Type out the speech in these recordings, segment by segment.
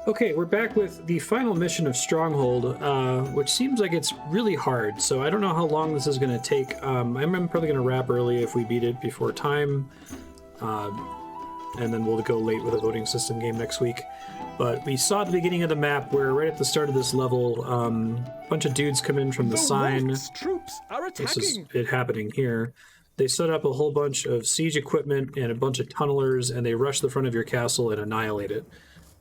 Okay, we're back with the final mission of Stronghold, which seems like it's really hard, so I don't know how long this is going to take. I'm probably going to wrap early if we beat it before time, and then we'll go late with a voting system game next week. But we saw at the beginning of the map where right at the start of this level, a bunch of dudes come in from the sign. Troops are attacking. This is it happening here. They set up a whole bunch of siege equipment and a bunch of tunnelers, and they rush the front of your castle and annihilate it.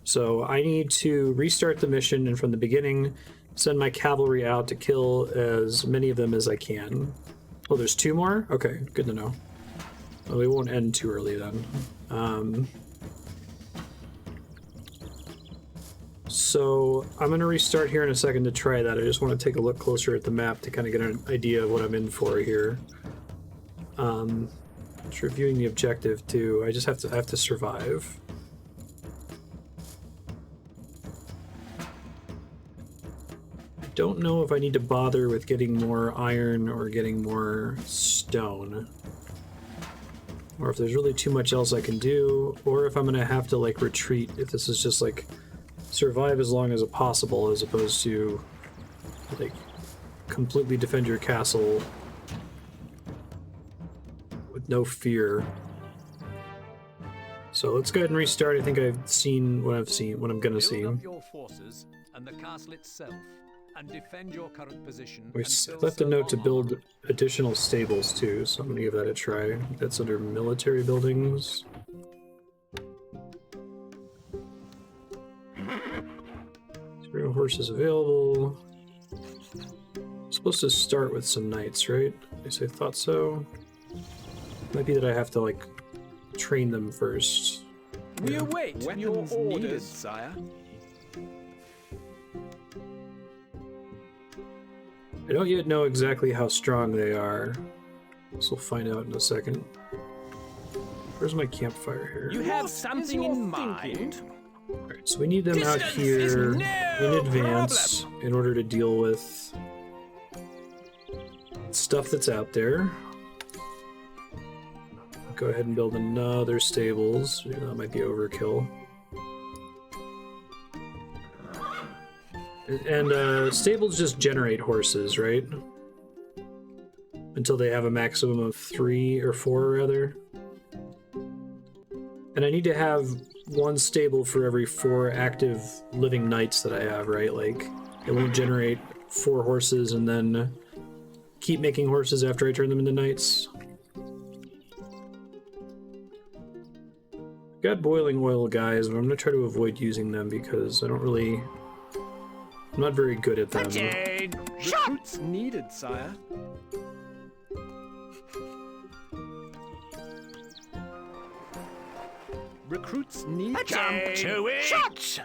So I need to restart the mission and from the beginning send my cavalry out to kill as many of them as I can. Oh, there's 2 more? Okay, good to know. Well, we won't end too early then. So I'm going to restart here in a second to try that. I just want to take a look closer at the map to kind of get an idea of what I'm in for here. Just reviewing the objective too. I have to survive. Don't know if I need to bother with getting more iron or getting more stone, or if there's really too much else I can do, or if I'm gonna have to like retreat, if this is just like survive as long as possible as opposed to like completely defend your castle with no fear. So let's go ahead and restart. I think I've seen what I'm gonna see. Build up your forces and the castle itself, and defend your current position. We left a note to build additional stables too, so I'm gonna give that a try. That's under military buildings. Zero horses available. I'm supposed to start with some knights, right? At least I thought so. Might be that I have to like train them first. We await your orders, sire. I don't yet know exactly how strong they are, so we'll find out in a second. Where's my campfire here? You have something in mind? Alright, so we need them out here in advance in order to deal with stuff that's out there. Go ahead and build another stables. That might be overkill. And stables just generate horses, right? Until they have a maximum of 3 or 4, rather. And I need to have 1 stable for every 4 active living knights that I have, right? Like, it won't generate 4 horses and then keep making horses after I turn them into knights. Got boiling oil guys, but I'm gonna try to avoid using them because I don't really... I'm not very good at them. Recruits needed, sire. Recruits need jump to it. Shots.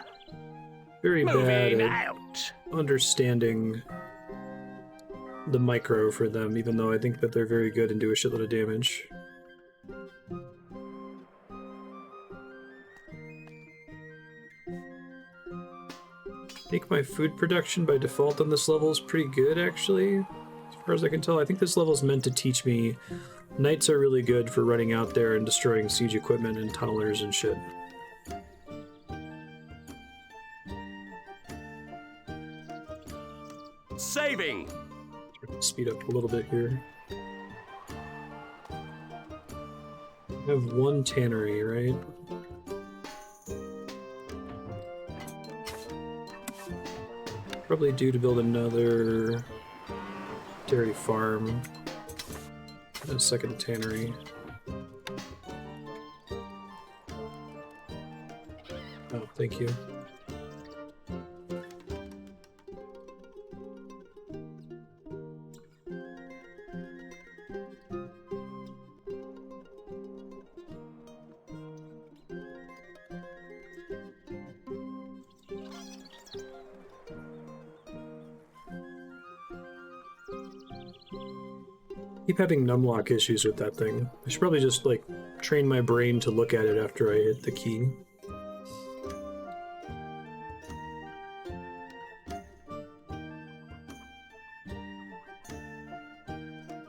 Very bad at understanding the micro for them, even though I think that they're very good and do a shitload of damage. I think my food production by default on this level is pretty good, actually. As far as I can tell, I think this level is meant to teach me knights are really good for running out there and destroying siege equipment and tunnelers and shit. Saving! Speed up a little bit here. I have 1 tannery, right? Probably due to build another dairy farm and a 2nd tannery. Oh, thank you. Keep having numlock issues with that thing. I should probably just like train my brain to look at it after I hit the key.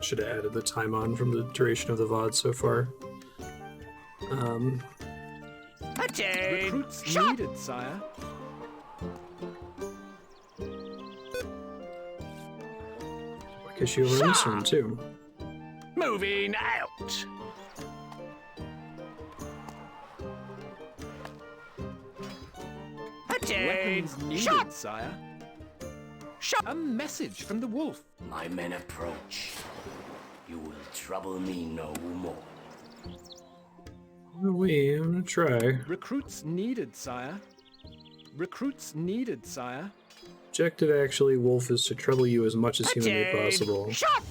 Should have added the time on from the duration of the VOD so far. Recruits needed, sire. I guess you over this one too. Moving out. Weapons needed, Shot. sire. Shot. A message from the wolf. My men approach. You will trouble me no more. Oh, wait, I'm gonna try. Recruits needed, sire. Recruits needed, sire. Objective actually, Wolf, is to trouble you as much as humanly possible. Shot.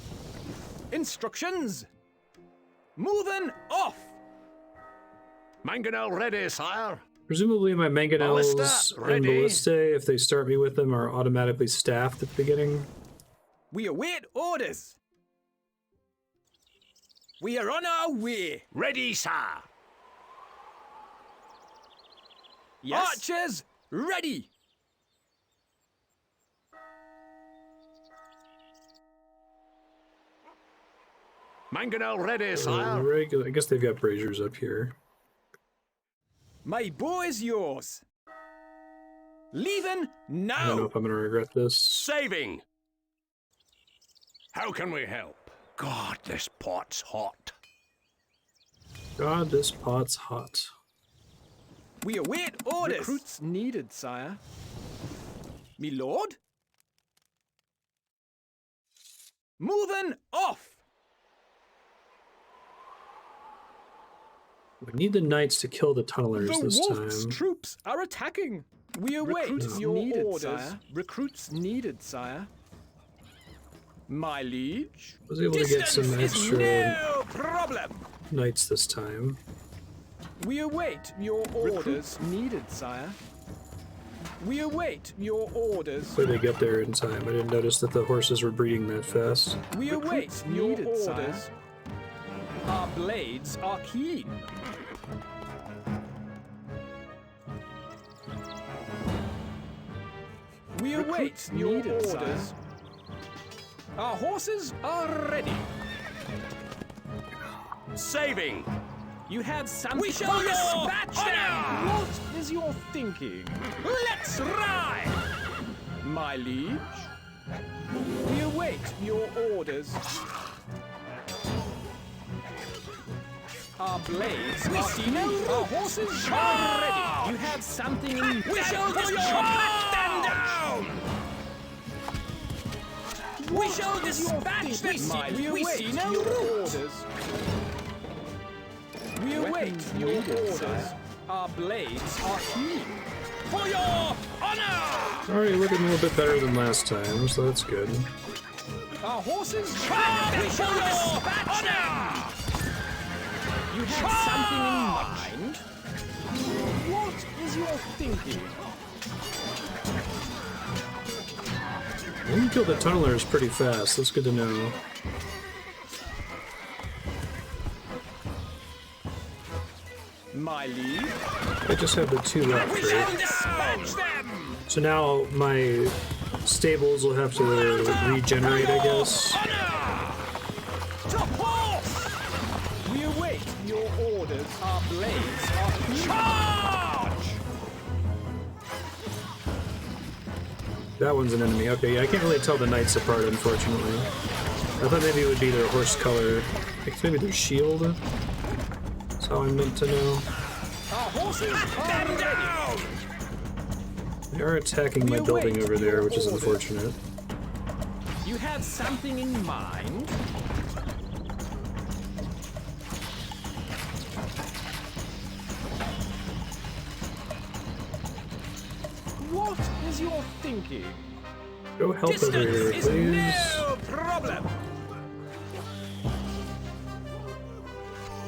Instructions. Moving off. Mangonel ready, sire. Presumably my mangonels Ballista, and ready. ballistae, if they start me with them, are automatically staffed at the beginning. We await orders. We are on our way. Ready, sir. Yes. Archers, ready. Mangonel ready, sire. Regular, I guess they've got braziers up here. My bow is yours. Leaving I don't know now. if I'm gonna regret this. Saving. How can we help? God, this pot's hot. God, this pot's hot. We await orders. Recruits needed, sire. Me lord. Moving off. We need the knights to kill the tunnelers The this wolf's time. troops are attacking. We await Recruits your needed, orders. sire. Recruits needed, sire. My liege. I was able to get some Distance is extra no problem. knights this time. We await your orders. Needed, sire. We await your orders. Hopefully they get there in time. I didn't notice that the horses were breeding that fast. We await your orders. Our blades are keen. We await your needed, orders. sire. Our horses are ready. Saving. You have something. We shall dispatch honor! them. What is your thinking? Let's ride. My liege. We await your orders. Our blades are keen. Our horses are ready. You have something in We shall dispatch them down. We shall dispatch them. We await your orders. We await your orders. Our blades are keen. For your honor. Alright, looking a little bit better than last time, so that's good. Our horses We shall dispatch them. You have something in mind? What is your thinking? We can kill the tunnelers pretty fast, that's good to know. My liege? I just have the two left, We shall right? dispatch them. So now my stables will have to regenerate, I guess. To horse. We await your orders. Our blades are keen. Charge. That one's an enemy. Okay, yeah, I can't really tell the knights apart, unfortunately. I thought maybe it would be their horse color. I guess maybe their shield. That's how I'm meant to know. Our horses are Them ready. down. They are attacking my We building await over there, your which is orders. unfortunate. You have something in mind? What is your thinking? Go help over here, Distance is please. no problem.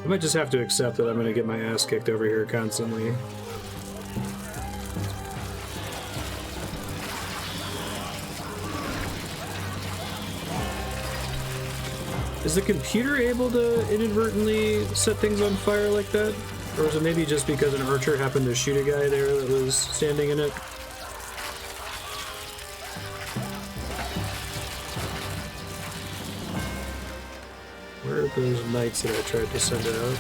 I might just have to accept that I'm gonna get my ass kicked over here constantly. Is the computer able to inadvertently set things on fire like that? Or is it maybe just because an archer happened to shoot a guy there that was standing in it? Where are those knights that I tried to send out?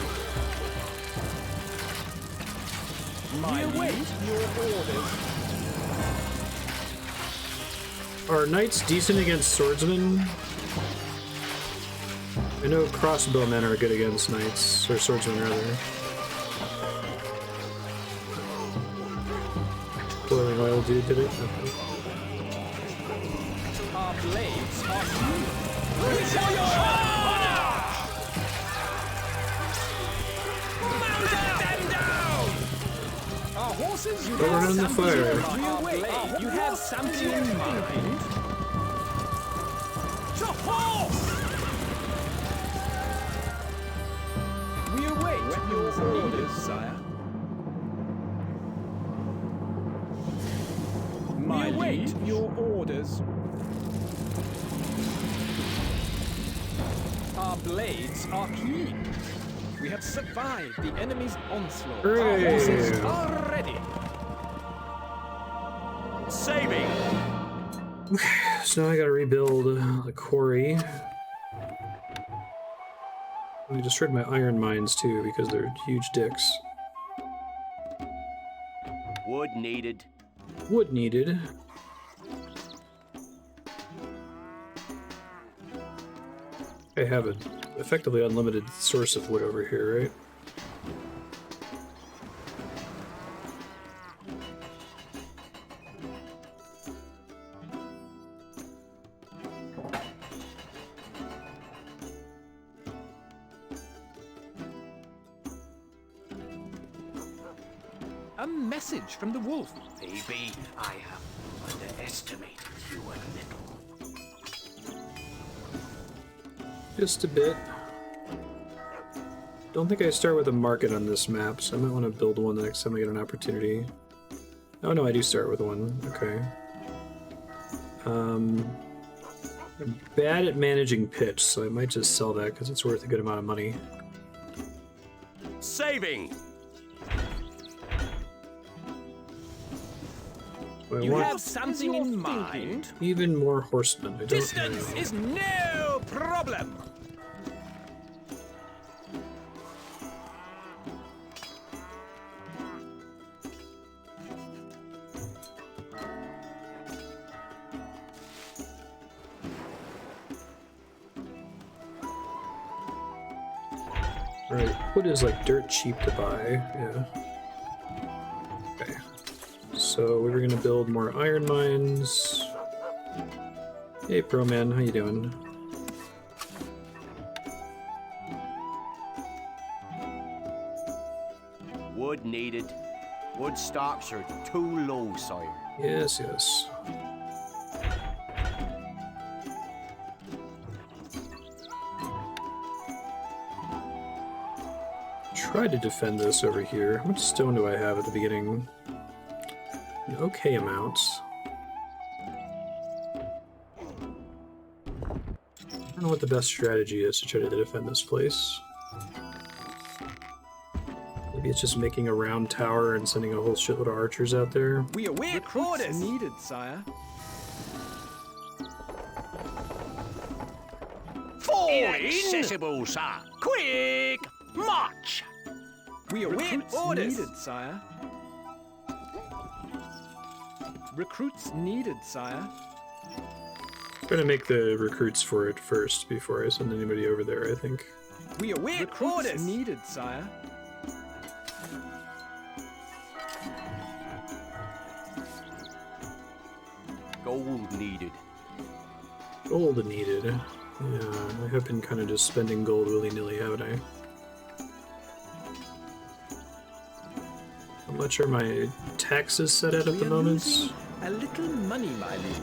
We await your orders. Are knights decent against swordsmen? I know crossbowmen are good against knights, or swordsmen rather. Boiling oil dude did it? Okay. Our blades are keen. Our horses, you Don't run have in the something fire. in mind. Our blade, you have something in mind. To horse! We await your orders, sire. We await your orders. Our blades are keen. We have survived the enemy's onslaught. Our Hooray. horses are ready. Saving! So now I gotta rebuild the quarry. I destroyed my iron mines too because they're huge dicks. Wood needed. Wood needed. I have an effectively unlimited source of wood over here, right? A message from the wolf. Maybe I have underestimated you a little. Just a bit. Don't think I start with a market on this map, so I might want to build one the next time I get an opportunity. Oh no, I do start with one. Okay. I'm bad at managing pitch, so I might just sell that because it's worth a good amount of money. Saving! Do I You want have something in mind? even more horsemen? I don't Distance know. is no problem. Right, wood is like dirt cheap to buy, yeah. Okay. So we were gonna build more iron mines. Hey Pro Man, how you doing? Wood needed. Wood stocks are too low, sire. Yes, yes. Try to defend this over here. How much stone do I have at the beginning? An okay amount. I don't know what the best strategy is to try to defend this place. Maybe it's just making a round tower and sending a whole shitload of archers out there. We await orders. Needed, sire. Inaccessible, sir. Quick! March! We await orders. Needed, sire. Recruits needed, sire. I'm gonna make the recruits for it first before I send anybody over there, I think. We await orders. Needed, sire. Gold needed. Gold needed. Yeah, I have been kind of just spending gold willy-nilly, haven't I? How much are my taxes set at the We are moment? losing a little money mileage.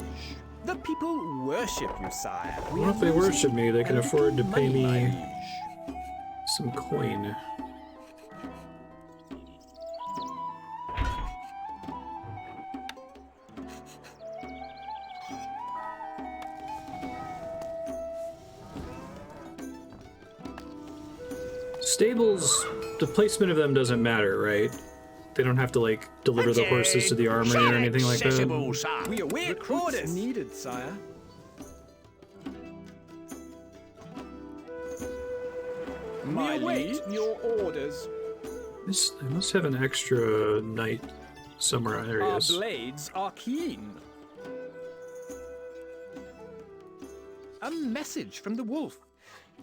The people worship you, sire. Well, if they worship me, they can afford to pay me mileage. some coin. Stables, the placement of them doesn't matter, right? They don't have to, like, deliver the horses to the armory or anything like Inaccessible, that. sir. We await orders. Needed, sire. We await your orders. I must have an extra knight somewhere. There he Our is. blades are keen. a message from the wolf.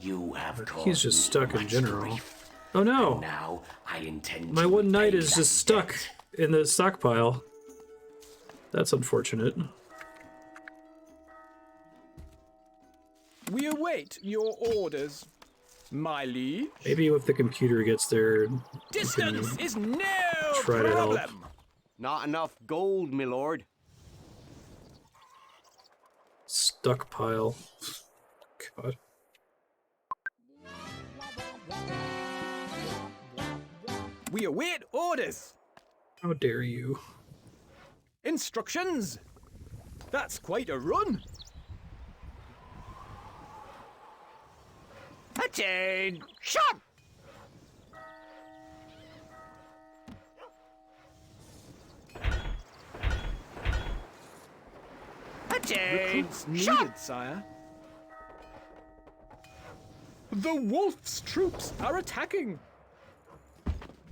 You have caused He's just stuck in much general. grief. Oh no! Now I intend My to one knight repay is that just stuck debt. in the stockpile. That's unfortunate. We await your orders, my liege. Maybe if the computer gets there, Distance is no try to help. problem. Not enough gold, my lord. Stockpile. God. We await orders. How dare you? Instructions. That's quite a run. Attain! Shot! Attain! Recruits needed, sire. The wolf's troops are attacking.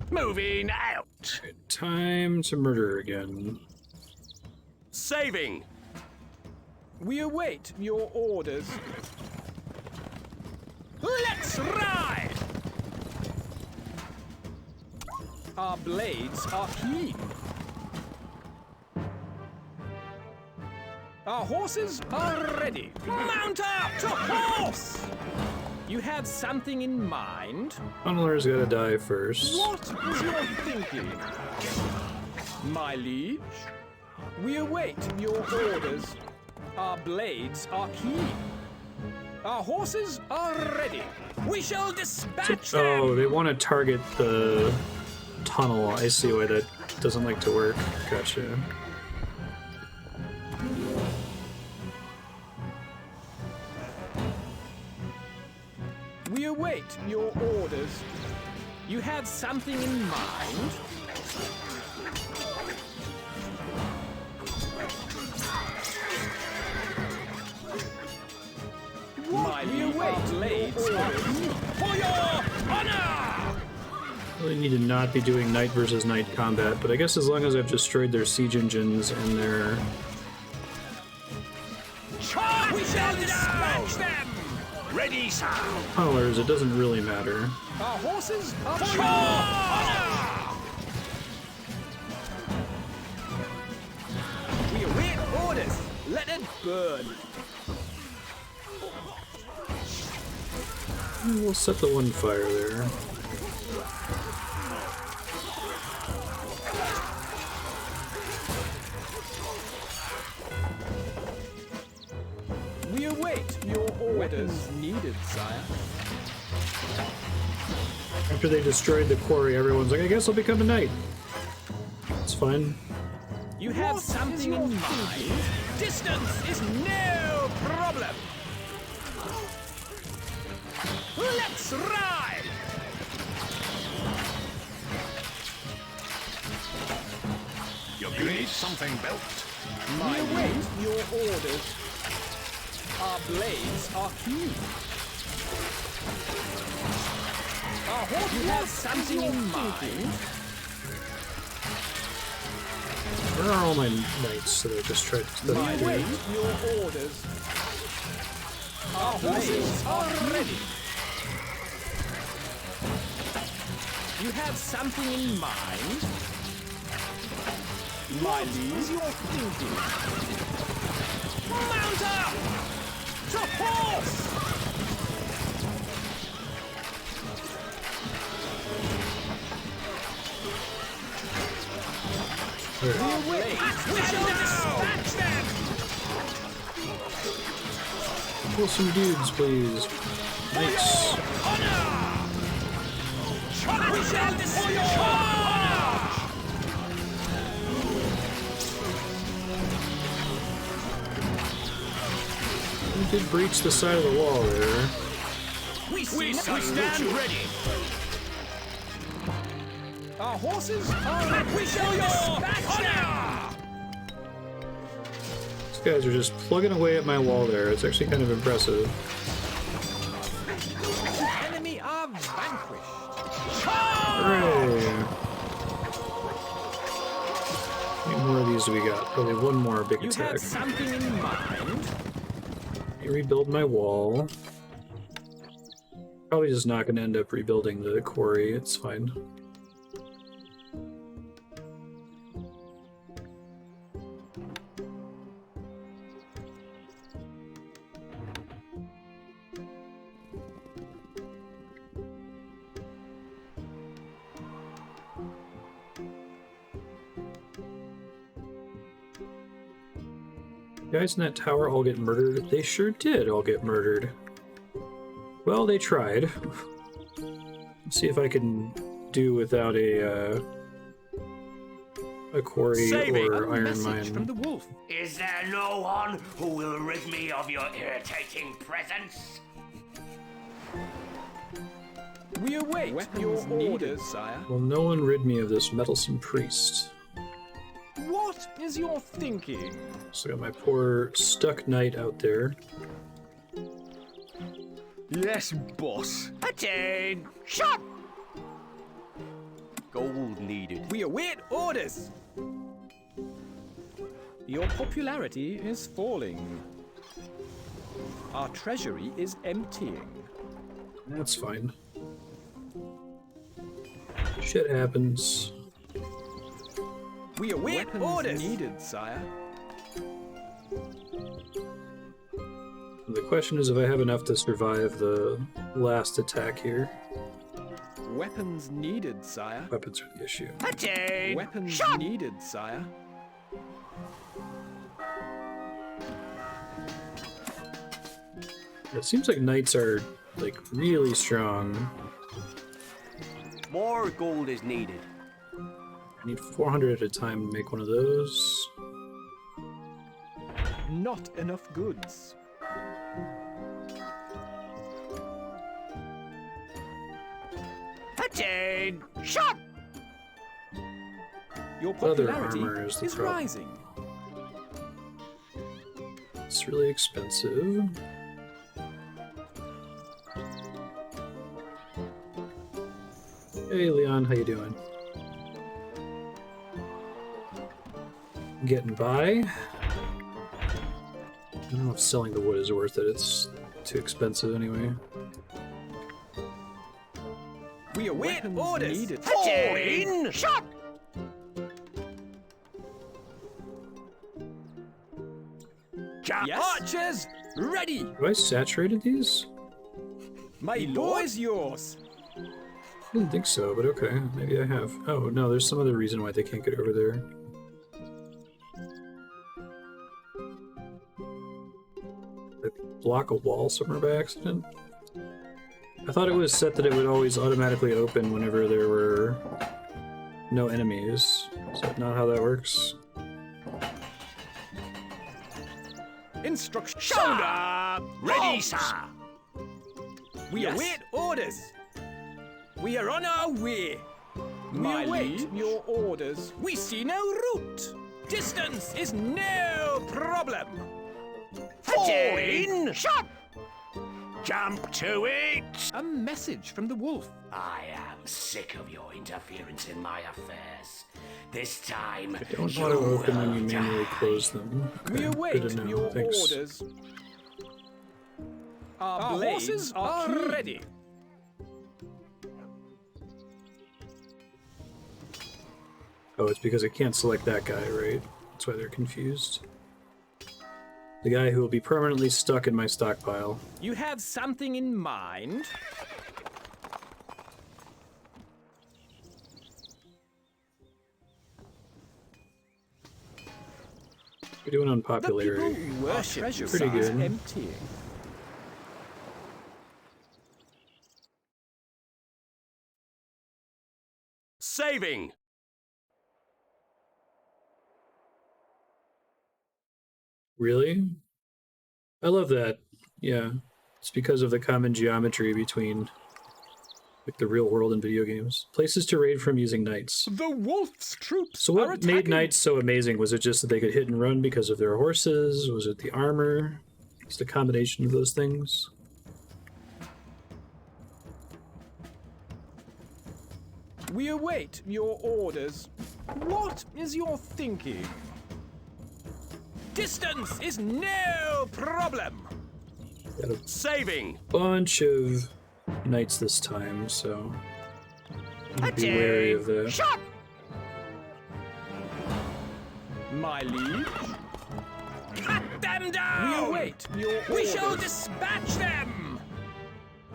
Moving out! Time to murder again. Saving! We await your orders. Let's ride! Our blades are keen. Our horses are ready. Mount up to horse! You have something in mind? Tunneler's gotta die first. What is your thinking? My liege, we await your orders. Our blades are keen. Our horses are ready. We shall dispatch them! Oh, they want to target the tunnel. I see why that doesn't like to work. Gotcha. We await your orders. You have something in mind? We await blades for your honor! Really need to not be doing knight versus knight combat, but I guess as long as I've destroyed their siege engines and their... Charge! We shall dispatch them! Ready, sir! tunnelers, it doesn't really matter. Our horses are for your honor! We await orders. Let it burn. We'll set the one fire there. We await your orders. Weapons needed, sire. After they destroyed the quarry, everyone's like, I guess I'll become a knight. It's fine. You have something in mind? Distance is no problem. Let's ride! You need something built. We await your orders. Our blades are keen. Our horse has something in mind. Where are all my knights that I just tried to We study await through? your orders. Our blades are ready. You have something in mind? My liege, your thinking. Mount up! To horse! We shall dispatch them! Pull some dudes, please. Nice. We shall dispatch! We did breach the side of the wall there. We stand ready. Our horses are ready. We shall dispatch them! These guys are just plugging away at my wall there. It's actually kind of impressive. Enemy are vanquished. Hooray! How many more of these do we got? Probably one more big You attack. have something in mind? Rebuild my wall. Probably just not going to end up rebuilding the quarry. It's fine. Guys in that tower all get murdered? They sure did all get murdered. Well, they tried. Let's see if I can do without a quarry or iron mine. From the wolf. Is there no one who will rid me of your irritating presence? We await your orders, sire. Will no one rid me of this meddlesome priest? What is your thinking? So I got my poor stuck knight out there. Yes, boss. Attain! Shot! Gold needed. We await orders. Your popularity is falling. Our treasury is emptying. That's fine. Shit happens. We await orders. Needed, sire. The question is if I have enough to survive the last attack here. Weapons needed, sire. Weapons are the issue. Attain! Weapons Shot! needed, sire. It seems like knights are like really strong. More gold is needed. I need 400 at a time to make one of those. Not enough goods. Attain! Shot! Your Leather popularity armor is the is problem. rising. It's really expensive. Hey Leon, how you doing? Getting by. I don't know if selling the wood is worth it. It's too expensive anyway. We await orders. Needed. Attain! Shot! Yes. Archers, ready. Have I saturated these? My boy is yours. I didn't think so, but okay. Maybe I have. Oh, no, there's some other reason why they can't get over there. Did I block a wall somewhere by accident? I thought it was set that it would always automatically open whenever there were no enemies. Is that not how that works? Instruction. Shoulder! Ready, sir! We await orders. We are on our way. We await your orders. We see no route. Distance is no problem. Attain! Shot! Jump to it! A message from the wolf. I am sick of your interference in my affairs. This time, Don't you auto open when will you manually die. close them. We Okay, await good to know. your Thanks. orders. Our horses are ready. Oh, it's because I can't select that guy, right? That's why they're confused. The guy who will be permanently stuck in my stockpile. You have something in mind? We're doing on The people popularity. who worship Pretty pretty good. emptying. Saving! Really? I love that. Yeah. It's because of the common geometry between like the real world and video games. Places to raid from using knights. The wolf's troops So what made knights so amazing? Was it just that they could hit and run because of their horses? Was it the armor? Just a combination of those things? We await your orders. What is your thinking? Distance is no problem. Got a Saving! bunch of knights this time, so be wary of that. Shot! My liege. Cut them down! We await your orders. We shall dispatch them!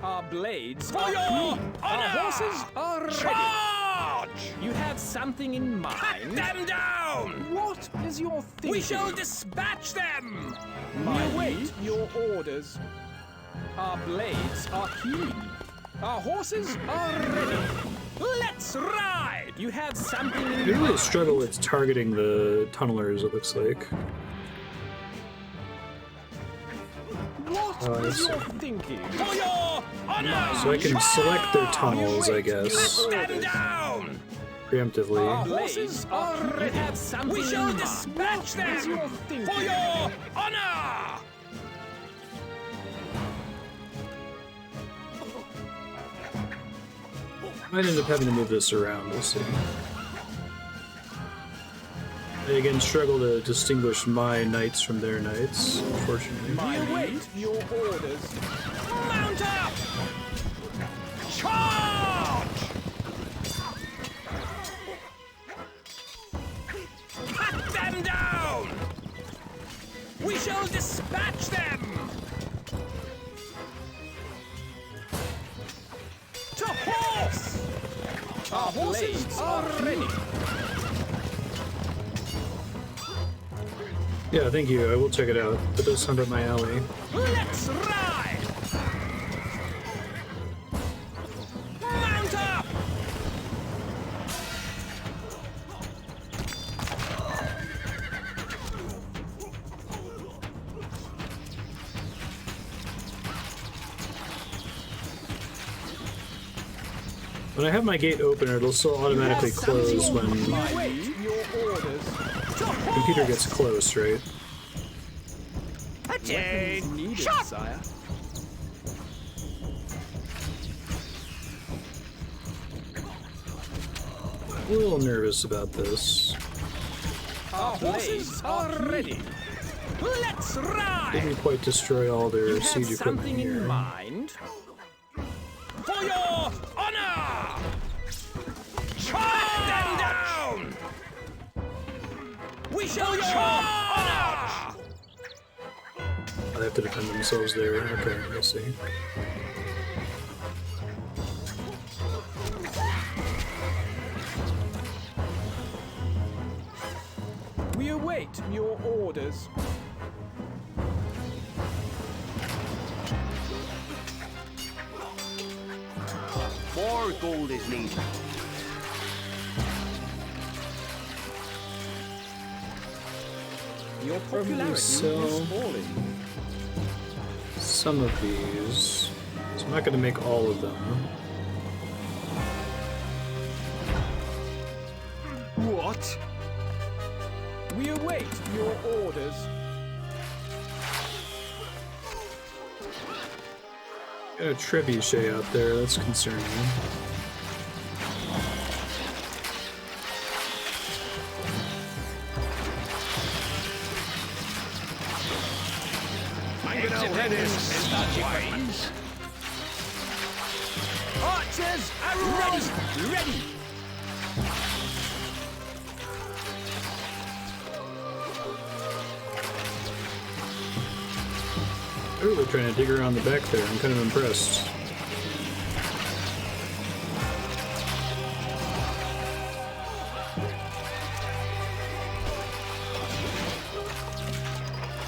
Our blades For are your clean. Our honor! horses are ready. Charge! You have something in mind. Cut them down! What is your thinking? We shall dispatch them! We await your orders. Our blades are keen. Our horses are ready. Let's ride! You have something in We really mind. struggle with targeting the tunnelers, it looks like. What Oh, I is see. your thinking? For your honor! So I can select their tunnels, I guess, Cut them down! Our preemptively. horses are ready. You have something We in shall mind. dispatch What is your them! thinking? For your honor! Might end up having to move this around, we'll see. I again struggle to distinguish my knights from their knights, unfortunately. We await your orders. Mount up! Charge! Cut them down! We shall dispatch them! To horse! Our horses are ready. Yeah, thank you. I will check it out. That does sound up my alley. Let's ride! Mount up! When I have my gate open, it'll still automatically close when We the await your orders. computer gets close, right? Weapons needed, sire. A little nervous about this. Our horses are ready. Let's ride! Didn't quite destroy all their You have siege equipment something in here. mind. For your honor! Cut them down! We shall charge! They have to defend themselves there. Okay, I see. We await your orders. More gold is needed. Your popularity sell is falling. some of these. So I'm not going to make all of them. What? We await your orders. Got a trebuchet out there. That's concerning. Archers, arrows, ready! They're really trying to dig around the back there. I'm kind of impressed.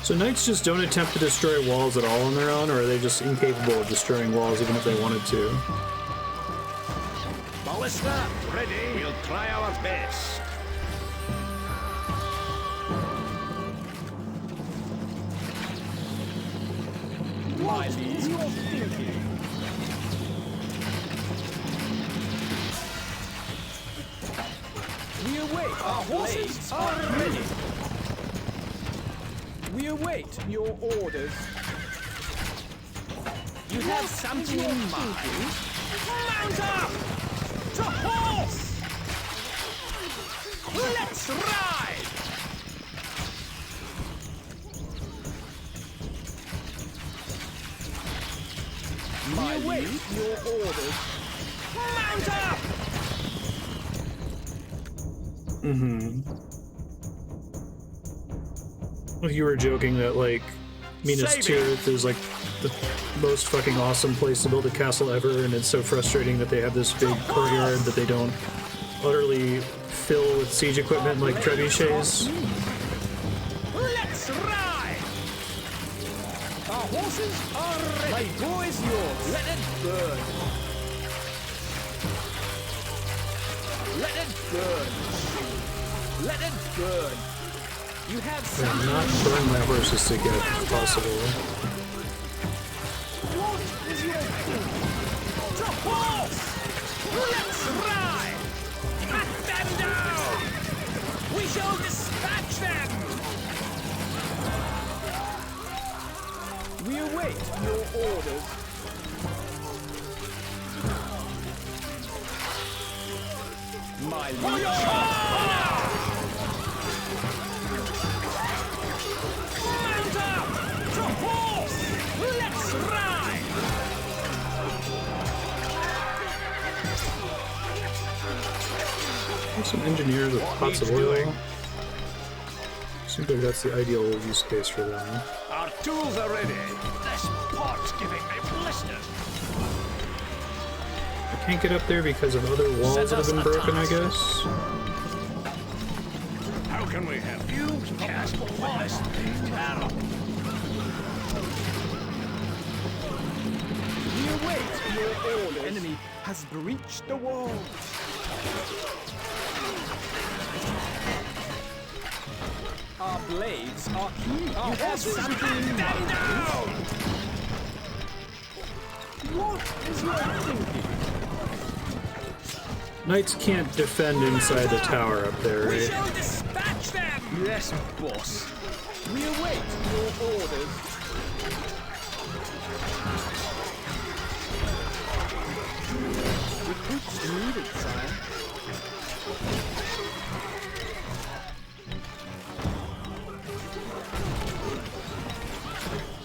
So knights just don't attempt to destroy walls at all on their own, or are they just incapable of destroying walls even if they wanted to? Ballista, ready. We'll try our best. My liege, your thinking. We await our horses are ready. We await your orders. You have something in mind. Mount up! To horse! Let's ride! My await your orders. Mount up! You were joking that, like, Minas Tirith is, like, the most fucking awesome place to build a castle ever, and it's so frustrating that they have this big courtyard that they don't utterly fill with siege equipment like trebuchets. Let's ride! Our horses are ready. My bow is yours. Let it burn. Let it burn. Let it burn. You have And not burn my horses to get if possible. What is your food? To horse! Let's ride! Cut them down! We shall dispatch them! We await your orders. My liege. Mount up! To horse! Let's ride! There's some engineers with pots of oil. Seems like that's the ideal use case for them. Our tools are ready. This pot's giving me blisters. I can't get up there because of other walls that have been broken, I guess. How can we help you? Cast this terrible. We await your orders. The enemy has breached the wall. Our blades are keen. Our horses have them down! What is your thinking? Knights can't defend inside the tower up there, We right? shall dispatch them! Yes, boss. We await your orders. Recruits needed, sire.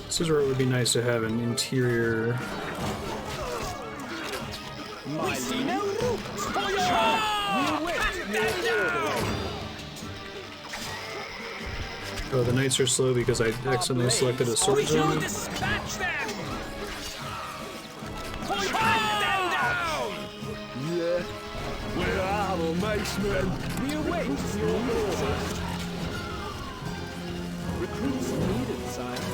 This is where it would be nice to have an interior. We see no route for your We await your orders. Oh, the knights are slow because I accidentally selected a We sword shall zone. dispatch them! Hunt them down! Yeah. Where are the macemen? We await your orders. Recruits needed, sire.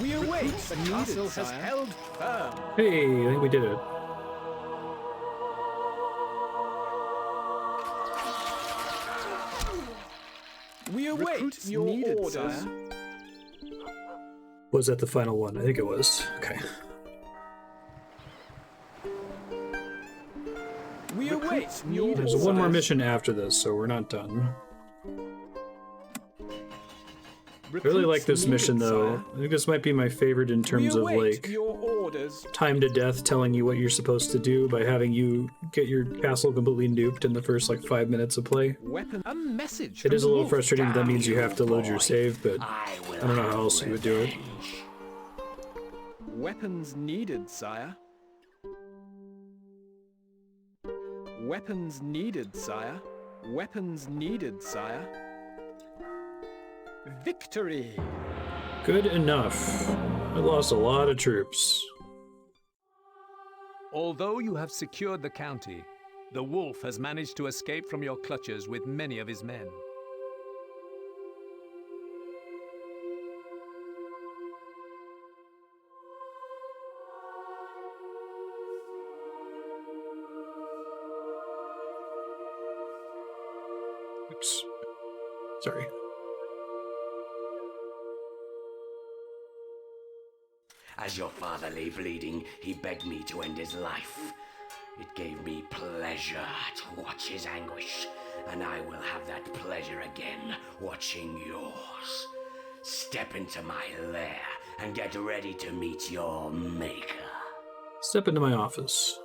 We await the castle has held firm. Hey, I think we did it. We await your orders. Was that the final one? I think it was. Okay. We await your There's one more mission after this, so we're not done. I really like this mission, though. I think this might be my favorite in terms of, like, your orders. time to death telling you what you're supposed to do by having you get your castle completely nuked in the first, like, 5 minutes of play. Weapon. A message. It is a from little Wolf. frustrating. That means you have to load your save, but I will I don't know have how else you would do it. revenge. Weapons needed, sire. Weapons needed, sire. Weapons needed, sire. Victory! Good enough. I lost a lot of troops. Although you have secured the county, the wolf has managed to escape from your clutches with many of his men. Oops. Sorry. As your father lay bleeding, he begged me to end his life. It gave me pleasure to watch his anguish, and I will have that pleasure again watching yours. Step into my lair and get ready to meet your maker. Step into my office.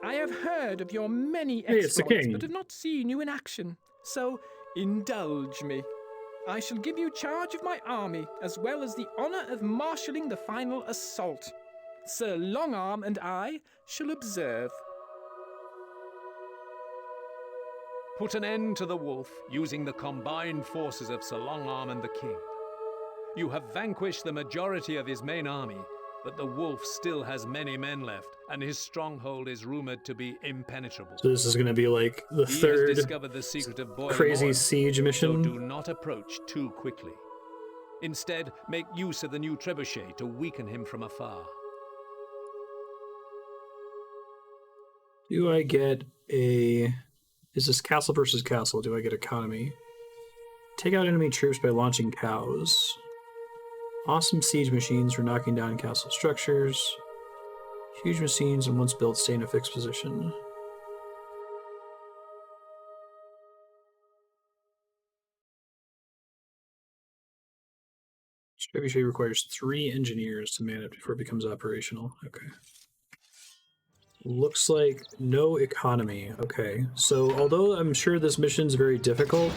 I have heard of your many Hey, it's the exploits, king. but have not seen you in action. So indulge me. I shall give you charge of my army, as well as the honor of marshalling the final assault. Sir Longarm and I shall observe. Put an end to the wolf using the combined forces of Sir Longarm and the king. You have vanquished the majority of his main army, but the wolf still has many men left, and his stronghold is rumored to be impenetrable. So this is going to be like the He has third discovered the secret of boiling crazy oil, siege so mission. do not approach too quickly. Instead, make use of the new trebuchet to weaken him from afar. Do I get a... Is this castle versus castle? Do I get economy? Take out enemy troops by launching cows. Awesome siege machines for knocking down castle structures. Huge machines and once built stay in a fixed position. Trebuchet requires 3 engineers to man it before it becomes operational. Okay. Looks like no economy. Okay. So although I'm sure this mission's very difficult,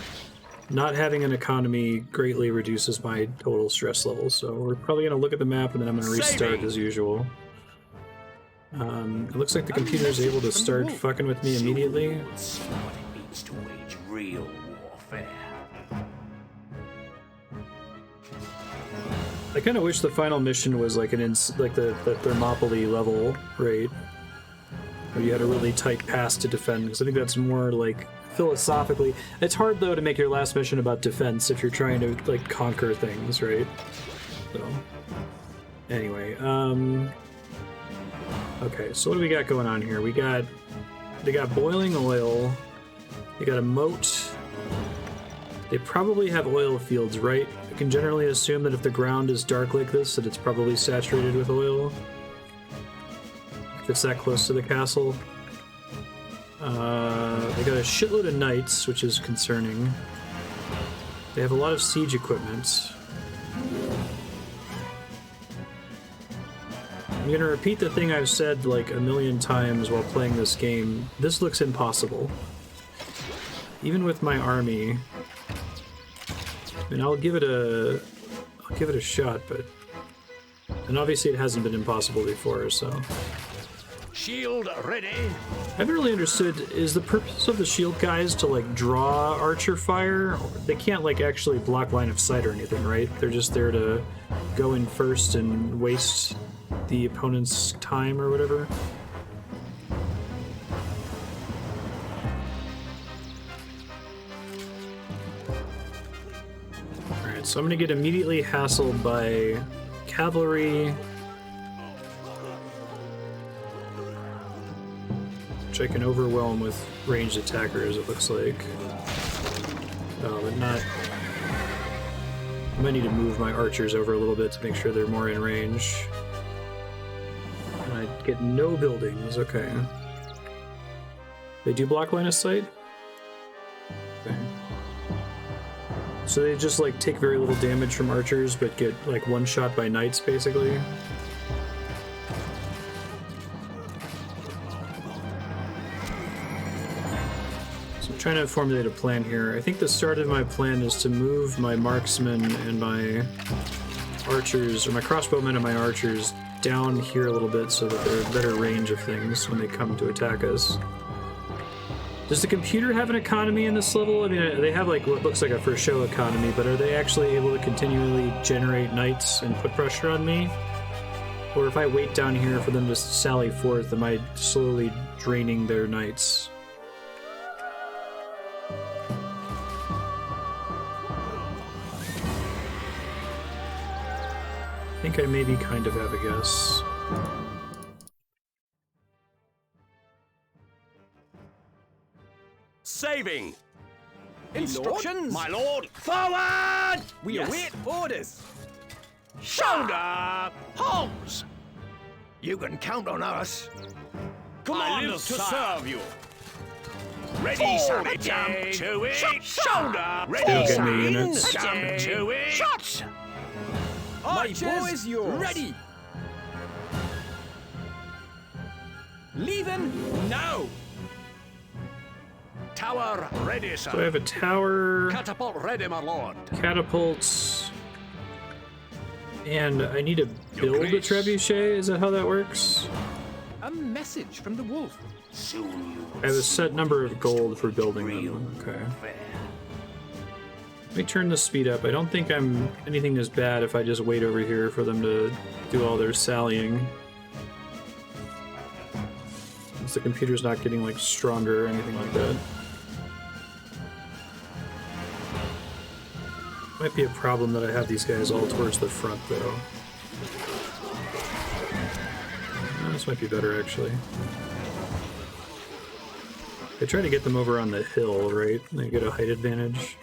not having an economy greatly reduces my total stress level. So we're probably going to look at the map and then I'm going to restart as usual. It looks like the computer is able to start fucking with me immediately. We'll see what it means to wage real warfare. I kind of wish the final mission was like like the Thermopylae level, right? Where you had a really tight pass to defend, because I think that's more like philosophically. It's hard though to make your last mission about defense if you're trying to like conquer things, right? So anyway, okay, so what do we got going on here? They got boiling oil. They got a moat. They probably have oil fields, right? I can generally assume that if the ground is dark like this, that it's probably saturated with oil. If it's that close to the castle. They got a shitload of knights, which is concerning. They have a lot of siege equipment. I'm going to repeat the thing I've said like a million times while playing this game. This looks impossible. Even with my army. I mean, I'll give it a shot, but... And obviously it hasn't been impossible before, so... Shield ready. I haven't really understood, is the purpose of the shield guys to like draw archer fire? They can't like actually block line of sight or anything, right? They're just there to go in first and waste the opponent's time or whatever. Alright, so I'm gonna get immediately hassled by cavalry, which I can overwhelm with ranged attackers, it looks like. Oh, but not... I might need to move my archers over a little bit to make sure they're more in range. And I get no buildings, okay. They do block line of sight? Okay. So they just like take very little damage from archers, but get like one shot by knights, basically? Trying to formulate a plan here. I think the start of my plan is to move my marksmen and my archers, or my crossbowmen and my archers, down here a little bit so that they're in better range of things when they come to attack us. Does the computer have an economy in this level? I mean, they have like what looks like a for show economy, but are they actually able to continually generate knights and put pressure on me? Or if I wait down here for them to sally forth, am I slowly draining their knights? I think I maybe kind of have a guess. Saving! Instructions? My lord! Forward! We await orders. Shoulder! Holmes! You can count on us. I live to serve you. Ready, For son. the Jump day. to it. Shoulder! Ready, Don't get son. me units. Jump to it. Shots! Archers, boy's yours. ready. Leaving now. Tower ready, sir. So I have a tower, Catapult ready, my lord. catapults, and I need to Your build a grace. trebuchet. Is that how that works? A message from the wolf. Soon you I have a set number of gold for building them. Okay. Let me turn the speed up. I don't think I'm anything as bad if I just wait over here for them to do all their sallying. Since the computer's not getting like stronger or anything like that. Might be a problem that I have these guys all towards the front though. This might be better actually. I try to get them over on the hill, right? They get a height advantage.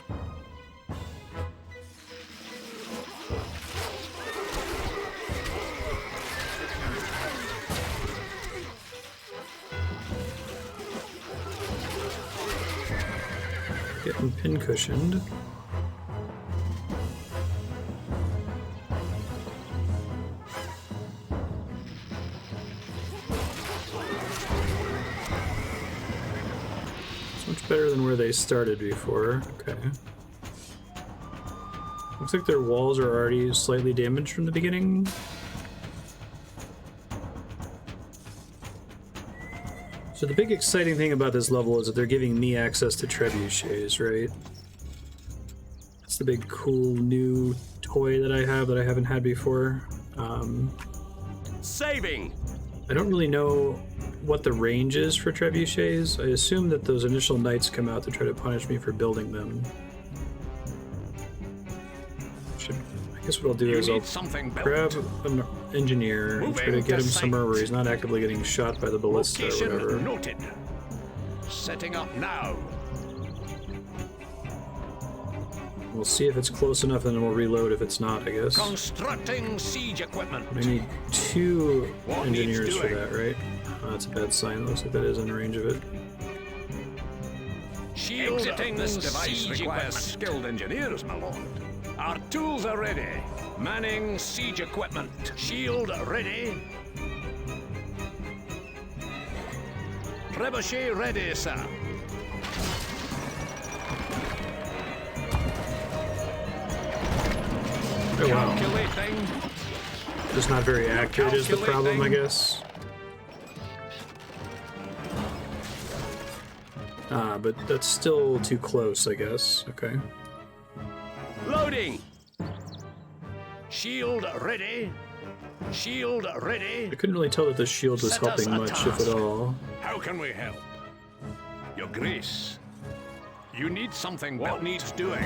Getting pin cushioned. It's much better than where they started before. Okay. Looks like their walls are already slightly damaged from the beginning. So the big exciting thing about this level is that they're giving me access to trebuchets, right? That's the big cool new toy that I have that I haven't had before. Saving! I don't really know what the range is for trebuchets. I assume that those initial knights come out to try to punish me for building them. I guess what I'll do is I'll something built. grab an engineer and try to get him somewhere where he's not actively getting shot by the ballista or Location whatever. noted. Setting up now. We'll see if it's close enough and then we'll reload if it's not, I guess. Constructing siege equipment. I need 2 What needs engineers for doing? that, right? Oh, that's a bad sign. Looks like that is in range of it. Shield Exiting this device siege requires equipment. skilled engineers, my lord. Our tools are ready. Manning siege equipment. Shield ready. Trebuchet ready, sir. Oh wow. Calculating. Just not very accurate is the problem, I guess. Ah, but that's still too close, I guess. Okay. Loading! Shield ready. Shield ready. I couldn't really tell that the shield was Set us helping a much, if at task. all. How can we help? Your Grace. You need something what needs doing.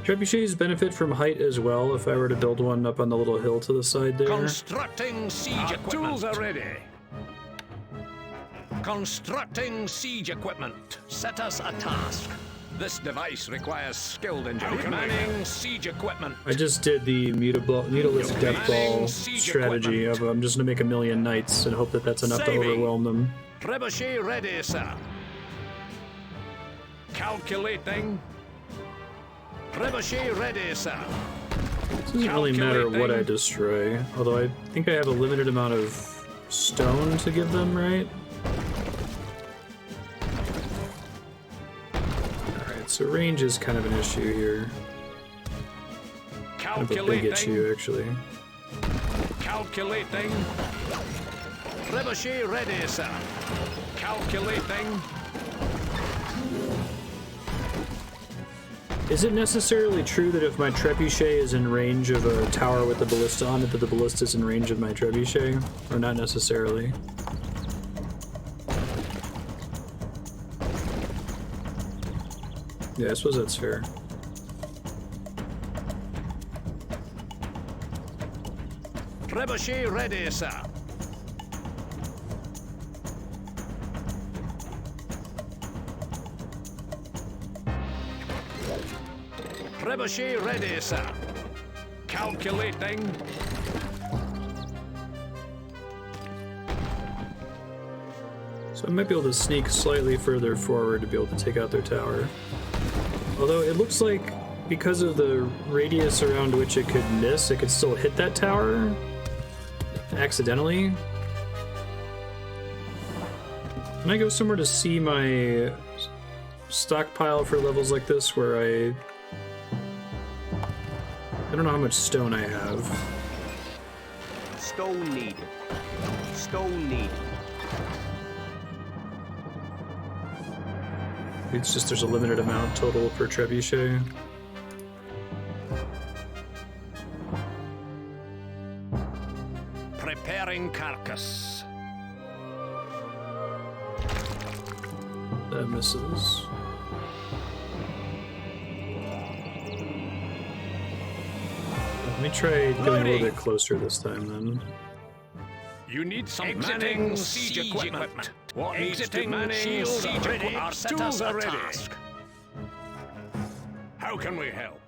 Trebuchets benefit from height as well if I were to build one up on the little hill to the side there. Constructing siege equipment. Tools are ready. Constructing siege equipment. Set us a task. This device requires skilled engineers. Manning siege equipment. I just did the mutilous death ball strategy of I'm just gonna make 1,000,000 knights and hope that that's enough to Saving. overwhelm them. Trebuchet ready, sir. Calculating. Trebuchet ready, sir. It doesn't really matter what I destroy, although I think I have a limited amount of stone to give them, right? Alright, so range is kind of an issue here. Kind of a big Calculating. issue, actually. Calculating. Trebuchet ready, sir. Calculating. Is it necessarily true that if my trebuchet is in range of a tower with the ballista on it, that the ballista is in range of my trebuchet? Or not necessarily? Yeah, I suppose that's fair. Trebuchet ready, sir. Trebuchet ready, sir. Calculating. So I might be able to sneak slightly further forward to be able to take out their tower. Although it looks like because of the radius around which it could miss, it could still hit that tower accidentally. Can I go somewhere to see my stockpile for levels like this where I don't know how much stone I have. Stone needed. Stone needed. It's just there's a limited amount total per trebuchet. Preparing carcass. That misses. Let me try getting a little bit closer this time then. You need some exiting siege equipment. What exiting manning siege equipment? Set us a task. How can we help?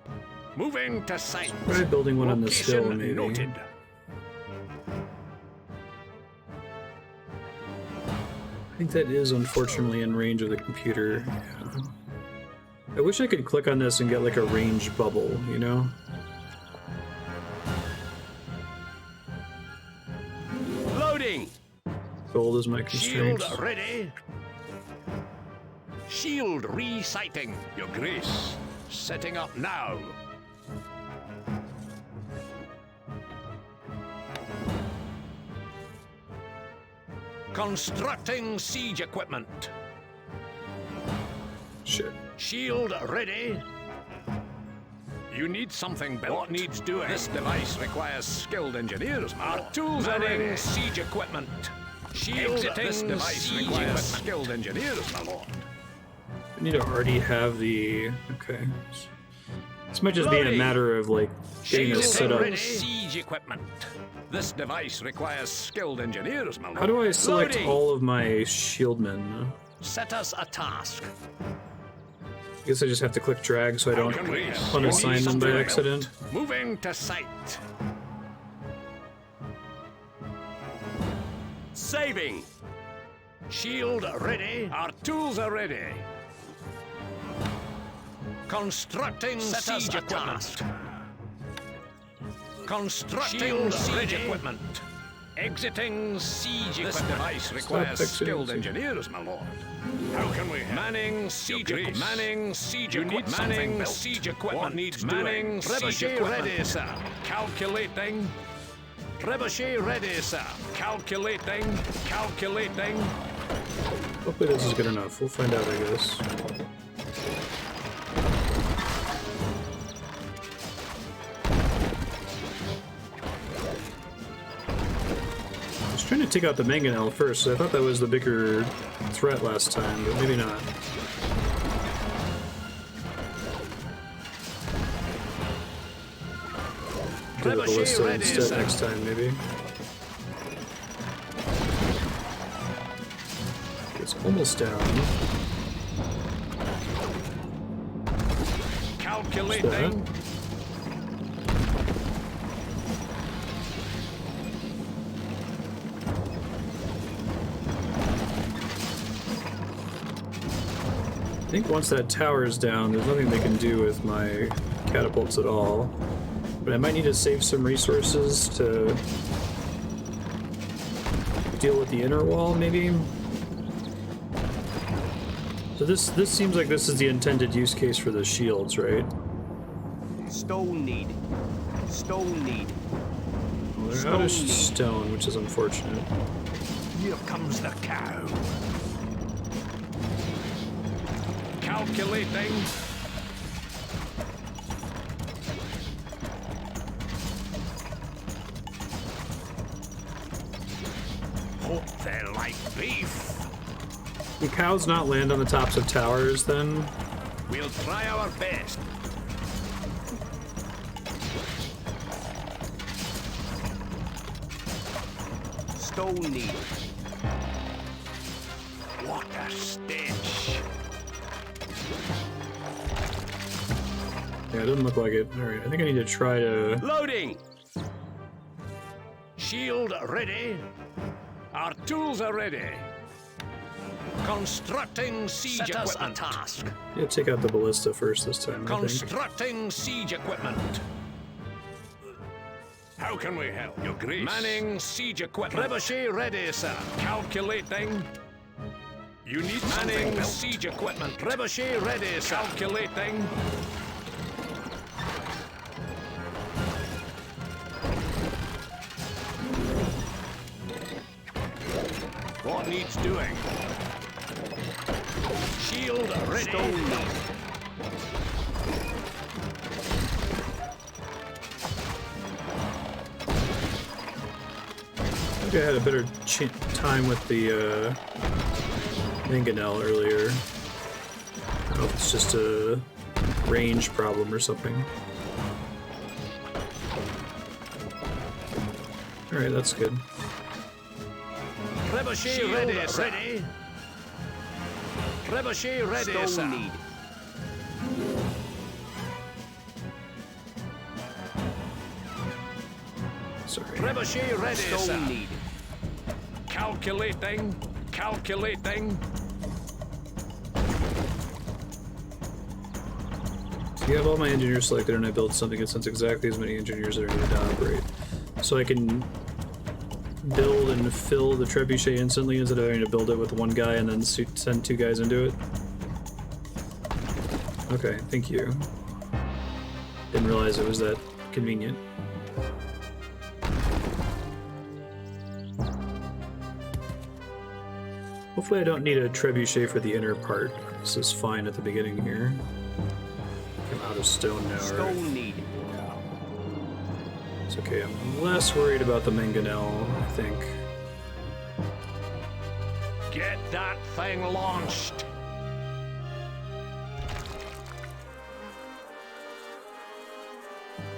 Moving to site. Try building one on this hill, maybe. Noted. I think that is unfortunately in range of the computer. Yeah. I wish I could click on this and get like a range bubble, you know? Loading! Gold is my constraint. Shield ready. Shield resighting, Your Grace. Setting up now. Constructing siege equipment. Shit. Shield ready. You need something built. What needs doing? This device requires skilled engineers. Our tools are ready. Siege equipment. Shield. This device requires skilled engineers, my lord. I need to already have the... Okay. This might just be a matter of, like, getting this set up. Siege equipment. This device requires skilled engineers, my lord. How do I select all of my shieldmen? Set us a task. I guess I just have to click drag so I don't unassign them by accident. Moving to site. Saving! Shield ready. Our tools are ready. Constructing siege equipment. Constructing siege equipment. Exiting siege equipment. This device requires skilled engineers, my lord. How can we help? Manning siege equipment. Manning siege equipment. Manning siege equipment. What needs manning siege equipment? Ready, sir. Calculating. Trebuchet ready, sir. Calculating. Calculating. Hopefully this is good enough. We'll find out, I guess. I was trying to take out the mangonel first, so I thought that was the bigger threat last time, but maybe not. Do the ballista instead next time, maybe. It's almost down. Calculating. I think once that tower is down, there's nothing they can do with my catapults at all. But I might need to save some resources to deal with the inner wall, maybe? So this seems like this is the intended use case for the shields, right? Stone needed. Stone needed. Well, they're out of stone, which is unfortunate. Here comes the cow. Calculating. Hope they like beef. Do cows not land on the tops of towers, then? We'll try our best. Stone needed. What a stench. Yeah, it doesn't look like it. Alright, I think I need to try to... Loading! Shield ready. Our tools are ready. Constructing siege equipment. Task. Yeah, take out the ballista first this time, I think. Constructing siege equipment. How can we help, Your Grace? Manning siege equipment. Trebuchet ready, sir. Calculating. You need manning siege equipment. Trebuchet ready, sir. Calculating. What needs doing? Shield ready. I think I had a better time with the mangonel earlier. I don't know if it's just a range problem or something. Alright, that's good. Trebuchet ready, ready. Trebuchet ready, sir. Need. Sorry. Trebuchet ready, sir. Need. Calculating. Calculating. So you have all my engineers selected and I build something that sends exactly as many engineers that are needed to operate. So I can build and fill the trebuchet instantly instead of having to build it with one guy and then send two guys into it. Okay, thank you. Didn't realize it was that convenient. Hopefully I don't need a trebuchet for the inner part. This is fine at the beginning here. I'm out of stone now, right? Stone need. It's okay, I'm less worried about the mangonel, I think. Get that thing launched.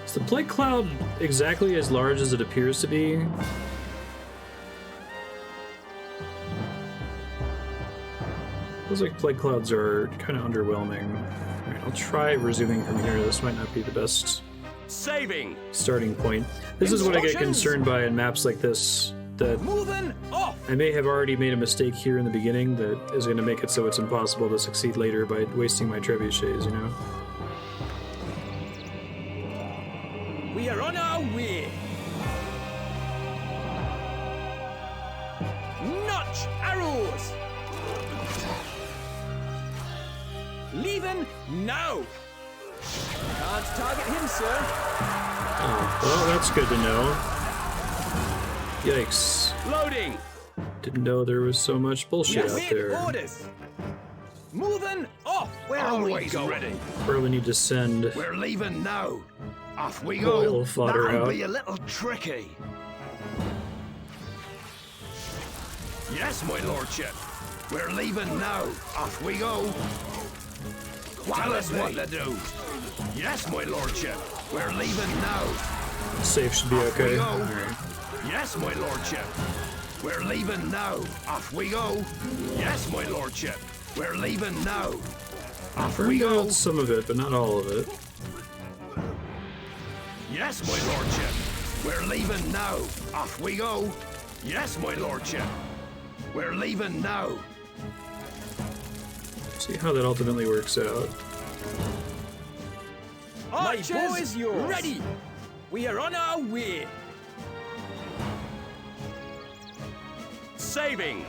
Is the plague cloud exactly as large as it appears to be? Feels like plague clouds are kind of underwhelming. Alright, I'll try resuming from here. This might not be the best Saving. starting point. This is what I get concerned by in maps like this, that Moving off. I may have already made a mistake here in the beginning that is going to make it so it's impossible to succeed later by wasting my trebuchets, you know? We are on our way. Notch arrows. Leaving now. Can't target him, sir. Oh, well, that's good to know. Yikes. Loading. Didn't know there was so much bullshit out Wait there. orders. Moving off. Where are we Always going? ready. Probably need to send We're leaving now. Off we oil go. fodder That'll out. be a little tricky. Yes, my lordship. We're leaving now. Off we go. Tell us what to do. Yes, my lordship. We're leaving now. Safe should be okay. we go. Alright. Yes, my lordship. We're leaving now. Off we go. Yes, my lordship. We're leaving now. Off we Burned go. out some of it, but not all of it. Yes, my lordship. We're leaving now. Off we go. Yes, my lordship. We're leaving now. See how that ultimately works out. Archers, my bow is yours. Ready. We are on our way. Saving.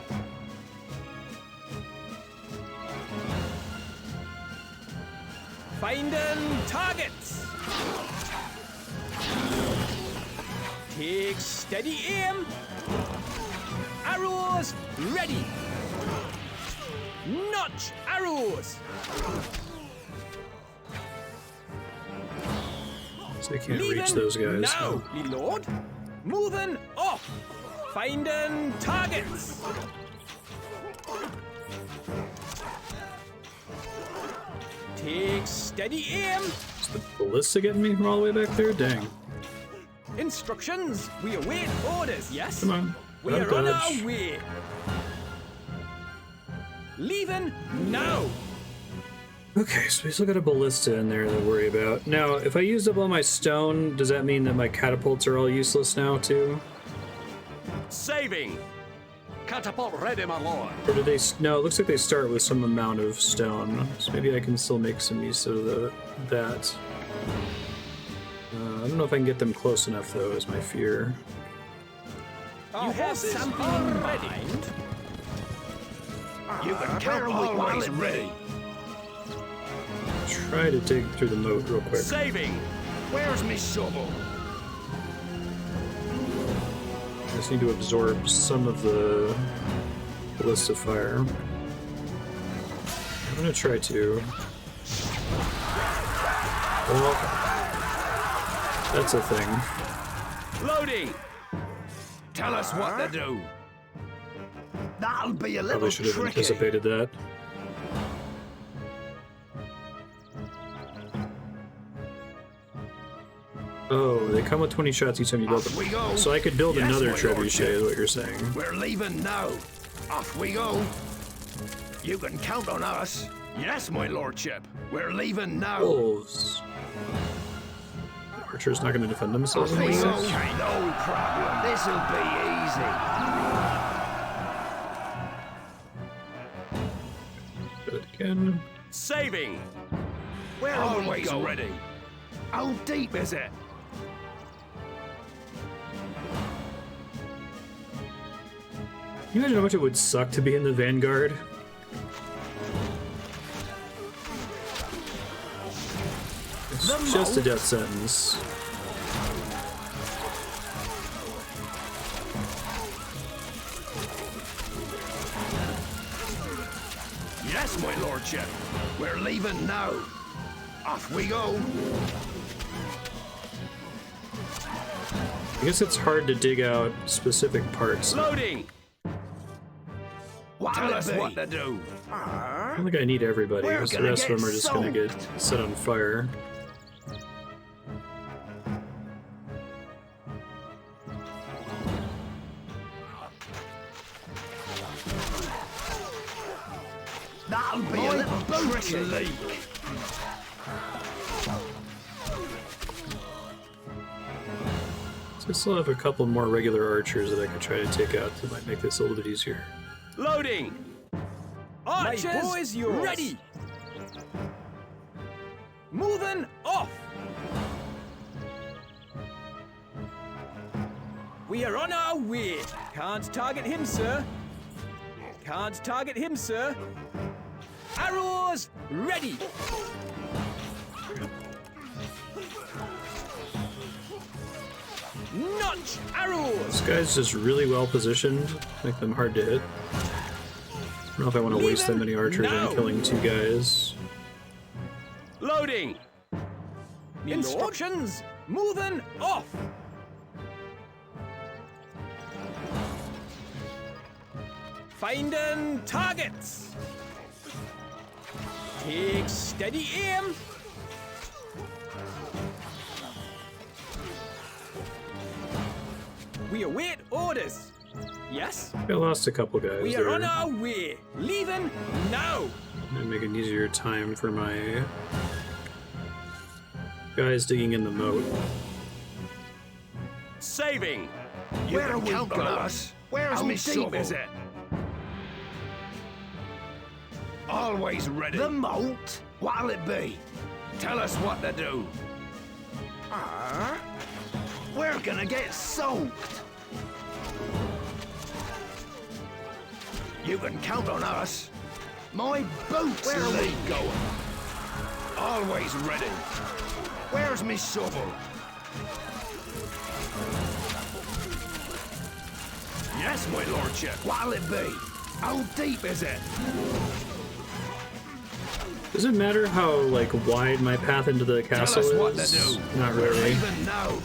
Finding targets. Take steady aim. Arrows ready. Notch arrows. So I can't Leaving reach those guys. now, me lord. Moving off. Finding targets. Take steady aim. Is the ballista getting me from all the way back there? Dang. Instructions. We await orders. Yes. Come on. We Out of are on dodge. our way. Leaving now. Okay, so we still got a ballista in there to worry about. Now, if I used up all my stone, does that mean that my catapults are all useless now, too? Saving. Catapult ready, my lord. Or do they... No, it looks like they start with some amount of stone. So maybe I can still make some use of that. I don't know if I can get them close enough, though, is my fear. You have something in mind? You can count always ready. Try to dig through the moat real quick. Saving. Where's me shovel? I just need to absorb some of the list of fire. I'm gonna try to. Well, that's a thing. Loading. Tell us what to do. That'll be a little Probably should have tricky. anticipated that. Oh, they come with 20 shots each time you build Off we go. them. So I could build Yes, another my trebuchet, lordship. is what you're saying. We're leaving now. Off we go. You can count on us. Yes, my lordship. We're leaving now. Wolves. Archer's not going to defend themselves Off we anymore. go. No problem. This'll be easy. Do it again. Saving. Where are we always ready? How deep is it? Can you imagine how much it would suck to be in the Vanguard? It's just a death sentence. Yes, my lordship. We're leaving now. Off we go. I guess it's hard to dig out specific parts. Loading. Tell us what to do. I don't think I need everybody, We're because the gonna rest of get them are just going to get soaked. set on fire. That'll be a little tricky. So I still have a couple more regular archers that I can try to take out that might make this a little bit easier. Loading. Archers, My boy's yours. ready. Moving off. We are on our way. Can't target him, sir. Can't target him, sir. Arrows ready. Notch arrows. This guy's just really well positioned, make them hard to hit. I don't know if I want to waste that many archers No. on killing two guys. Loading. Instructions. Moving off. Finding targets. Take steady aim. We await orders. Yes, I lost a couple guys we are there. on our way. Leaving now. And make an easier time for my guys digging in the moat. Saving. You Where can are we count on going? us. Where's How me deep shovel? is it? Always ready. The moat? What'll it be? Tell us what to do. We're gonna get soaked. You can count on us. My boots Where are we leak. going? Always ready. Where's me shovel? Yes, my lordship. What'll it be? How deep is it? Does it matter how like wide my path into the castle Tell us what to is? do. Not We're really. leaving now.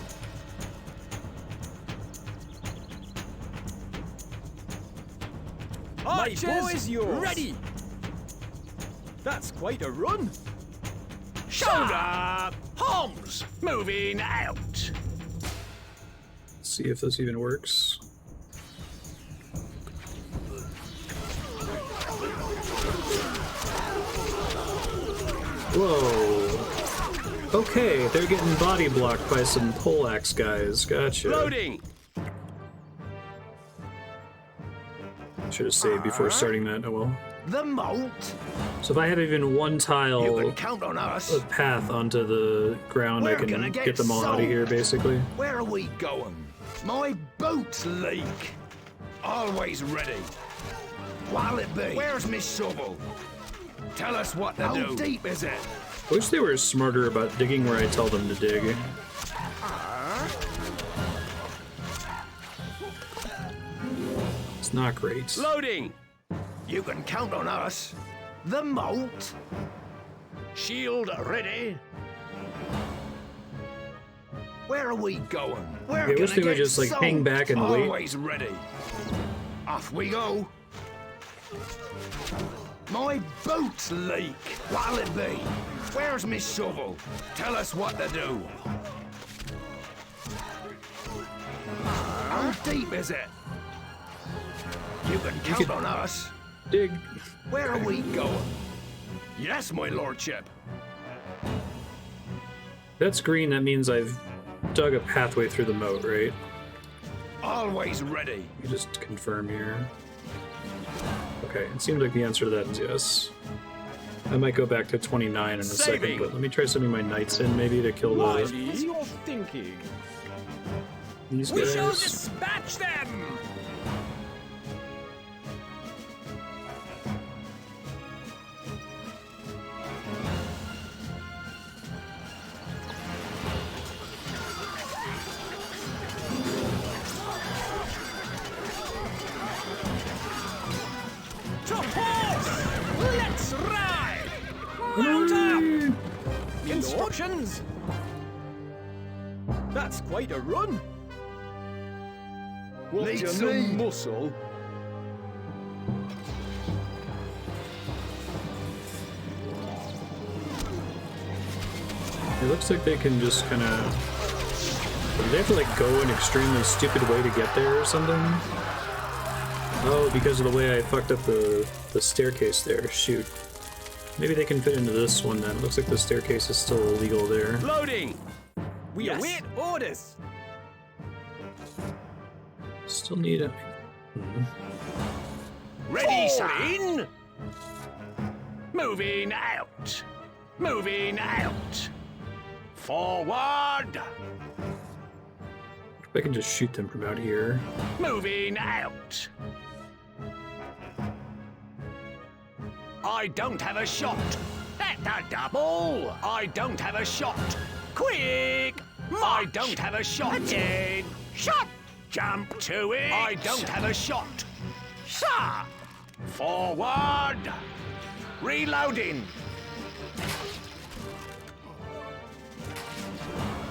Archers, boy's yours. ready. That's quite a run. Shoulder! Holmes! Moving out! See if this even works. Whoa. Okay, they're getting body blocked by some poleaxe guys. Gotcha. Loading! Should have saved before starting that. Oh well. The moat? So if I have even one You tile can count on us. of path onto the ground, I We're can gonna get get them all out of here, soaked. basically. Where are we going? My boots leak. Always ready. What'll it be? Where's me shovel? Tell us what to do. How deep is it? I wish they were smarter about digging where I tell them to dig. It's not great. Loading! You can count on us. The moat. Shield ready. Where are we going? We're I wish they would just like hang back and wait. Always ready. Off we go. My boots leak. What'll it be? Where's me shovel? Tell us what to do. How deep is it? You can count on us. Dig. Where are we going? Yes, my lordship. That's green, that means I've dug a pathway through the moat, right? Always ready. Let me just confirm here. Okay, it seems like the answer to that is yes. I might go back to 29 in a second, but let me try sending my knights in maybe to kill What is your thinking? these We shall guys. dispatch them! To horse! Let's ride! Mount up! Instructions? That's quite a run. Want Need you some some muscle? It looks like they can just kind of... Do they have to like go an extremely stupid way to get there or something? Oh, because of the way I fucked up the staircase there. Shoot. Maybe they can fit into this one then. It looks like the staircase is still illegal there. Loading! We await orders. Still need a... Ready, sir! In. Moving out. Moving out. Forward. I can just shoot them from out here. Moving out. I don't have a shot. At the double. I don't have a shot. Quick. I don't have a shot. Again. Shot. Jump to it. I don't have a shot. Sir. Forward. Reloading.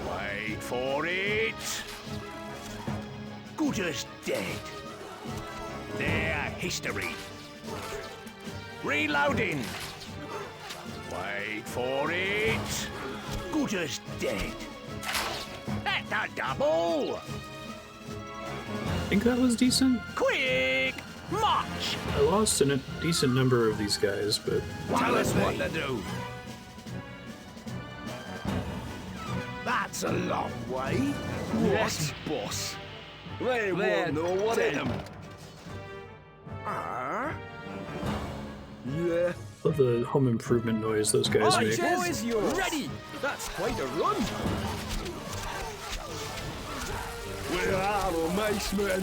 Wait for it. Good as dead. Their history. Reloading. Wait for it. Good as dead. At the double. I think that was decent. Quick. March. I lost a decent number of these guys, but... Tell us what to do. That's a long way. Yes, boss. They won't know what hit them. Yeah. Love the home improvement noise those guys make. Boys, you're ready. That's quite a run. Where are the mice men?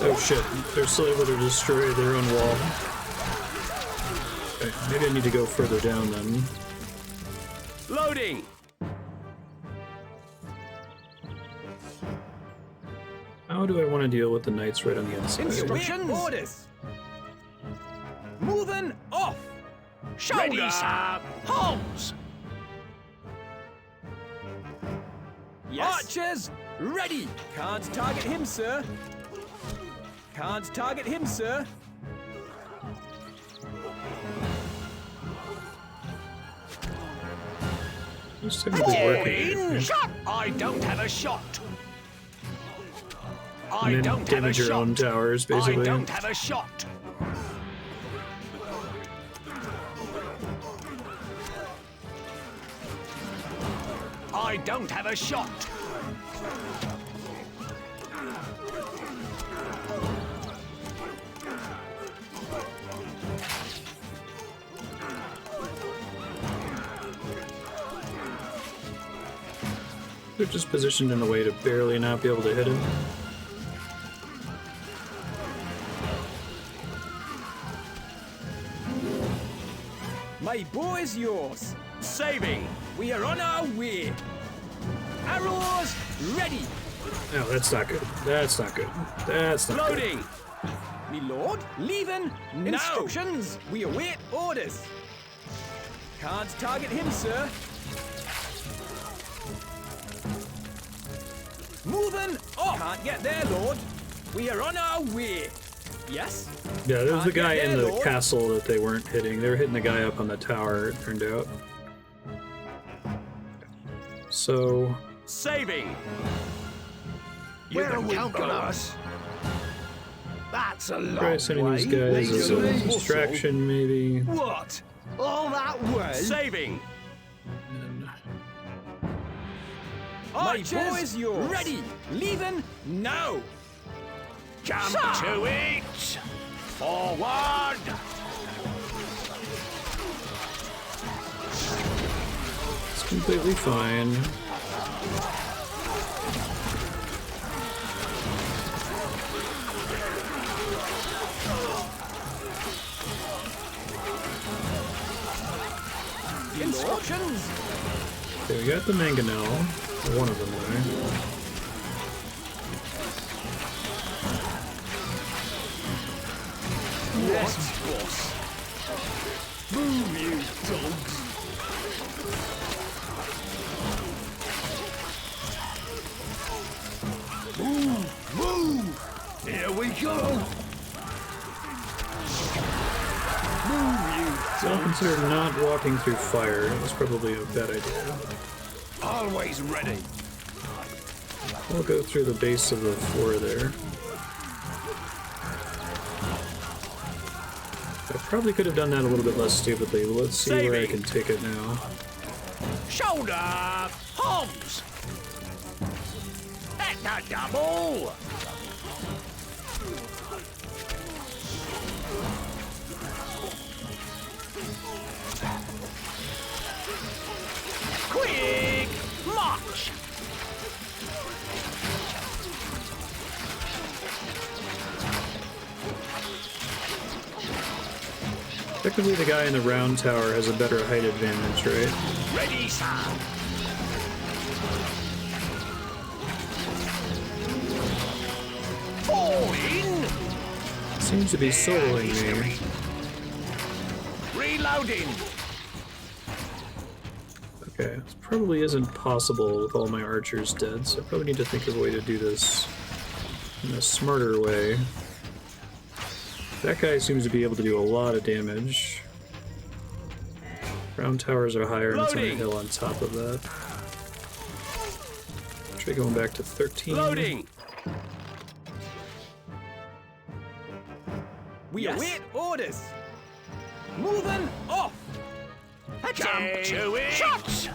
Oh shit, they're still able to destroy their own wall. Okay, maybe I need to go further down then. Loading! How do I want to deal with the knights right on the inside? Instructions. Orders. Moving off. Ready, sir. Holmes. Yes. Archers, ready. Can't target him, sir. Can't target him, sir. It's technically working. Shot. I don't have a shot. I And then don't have a damage your own shot. towers, I basically. don't have a shot. I don't have a shot. They're just positioned in a way to barely not be able to hit him. My bow is yours. Saving! We are on our way. Arrows ready. No, that's not good. That's not good. That's not good. Loading! Me lord, leaving. No. Instructions. We await orders. Can't target him, sir. Moving up. Can't get there, lord. We are on our way. Yes? Yeah, there was a Can't get guy in there, the lord. castle that they weren't hitting. They were hitting the guy up on the tower, it turned out. So, Saving! You Where can are we count on going? us. That's a long try sending way. these guys as a Legally. distraction, maybe. What? All that way? Saving! And My Archers, bow is yours. ready. Leaving now. Come to it! Forward! it's completely fine. Instructions. Okay, we got the mangonel. One of them there. Yes, boss. Move, you dogs. Move, move. Here we go. Move, you So I'll dogs. consider not walking through fire. That was probably a bad idea. Always ready. We'll go through the base of the floor there. I probably could have done that a little bit less stupidly, but let's see where I Saving. can take it now. Shoulder, Hobbs. At the double. Quick march. Technically, the guy in the round tower has a better height advantage, right? Ready, sir. Fall in. Seems to be soloing me. Reloading. Okay, this probably isn't possible with all my archers dead, so I probably need to think of a way to do this in a smarter way. That guy seems to be able to do a lot of damage. Round towers are higher, and it's on a Loading. hill on top of that. Try going back to 13. Loading. We Yes. await orders. Moving off. Jump to it. Shots.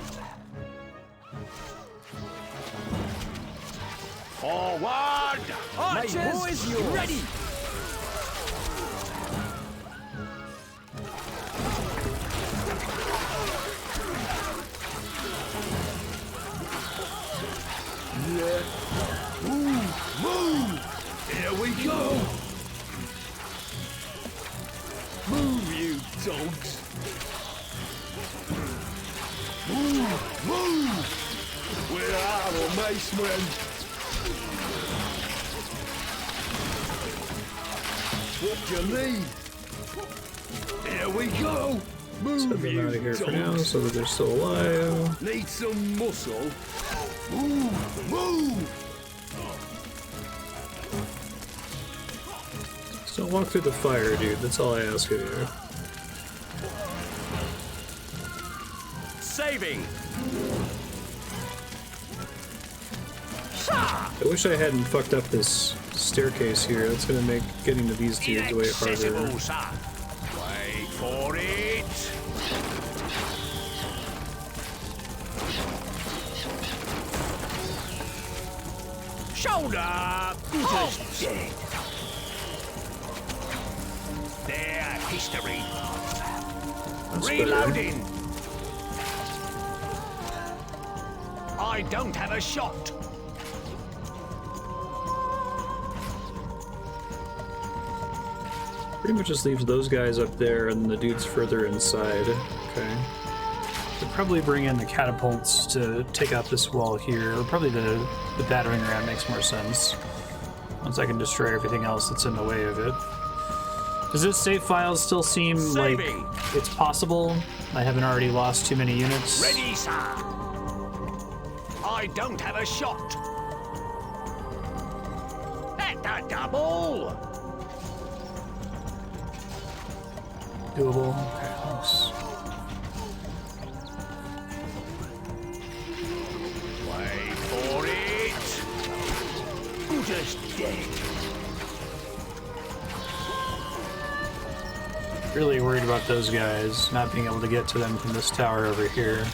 Forward. My Archers, bow is yours. ready. Move, move. Here we go. Move, you dogs. Move, move. Where are the macemen? What do you need? Here we go. Move, Set them you out of here for now dogs. so that they're still alive. Need some muscle. Move, move. Just don't walk through the fire, dude. That's all I ask of you. Saving. I wish I hadn't fucked up this staircase here. That's gonna make getting to these dudes way harder. Inaccessible, sir. Wait for it. Shoulder. Hobbs. Dead. Their history. That's better. Reloading. I don't have a shot. Pretty much just leaves those guys up there and the dudes further inside. Okay. We'll probably bring in the catapults to take out this wall here, or probably the battering ram makes more sense. Once I can destroy everything else that's in the way of it. Does this save file still seem like it's possible? I haven't already lost too many units. Ready, sir. I don't have a shot. At the double. Doable. Okay, thanks. Wait for it. Who's just dead? Really worried about those guys, not being able to get to them from this tower over here.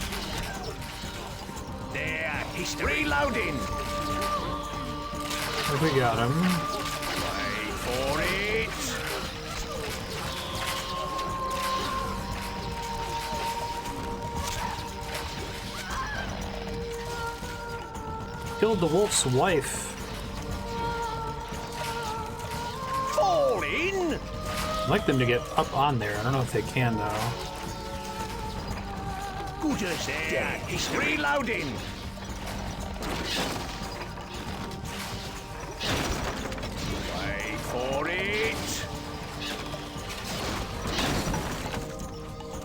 There, history. Reloading. We got him. Wait for it. Killed the wolf's wife. Fall in. I'd like them to get up on there. I don't know if they can, though. Good as there. History. Reloading. Wait for it.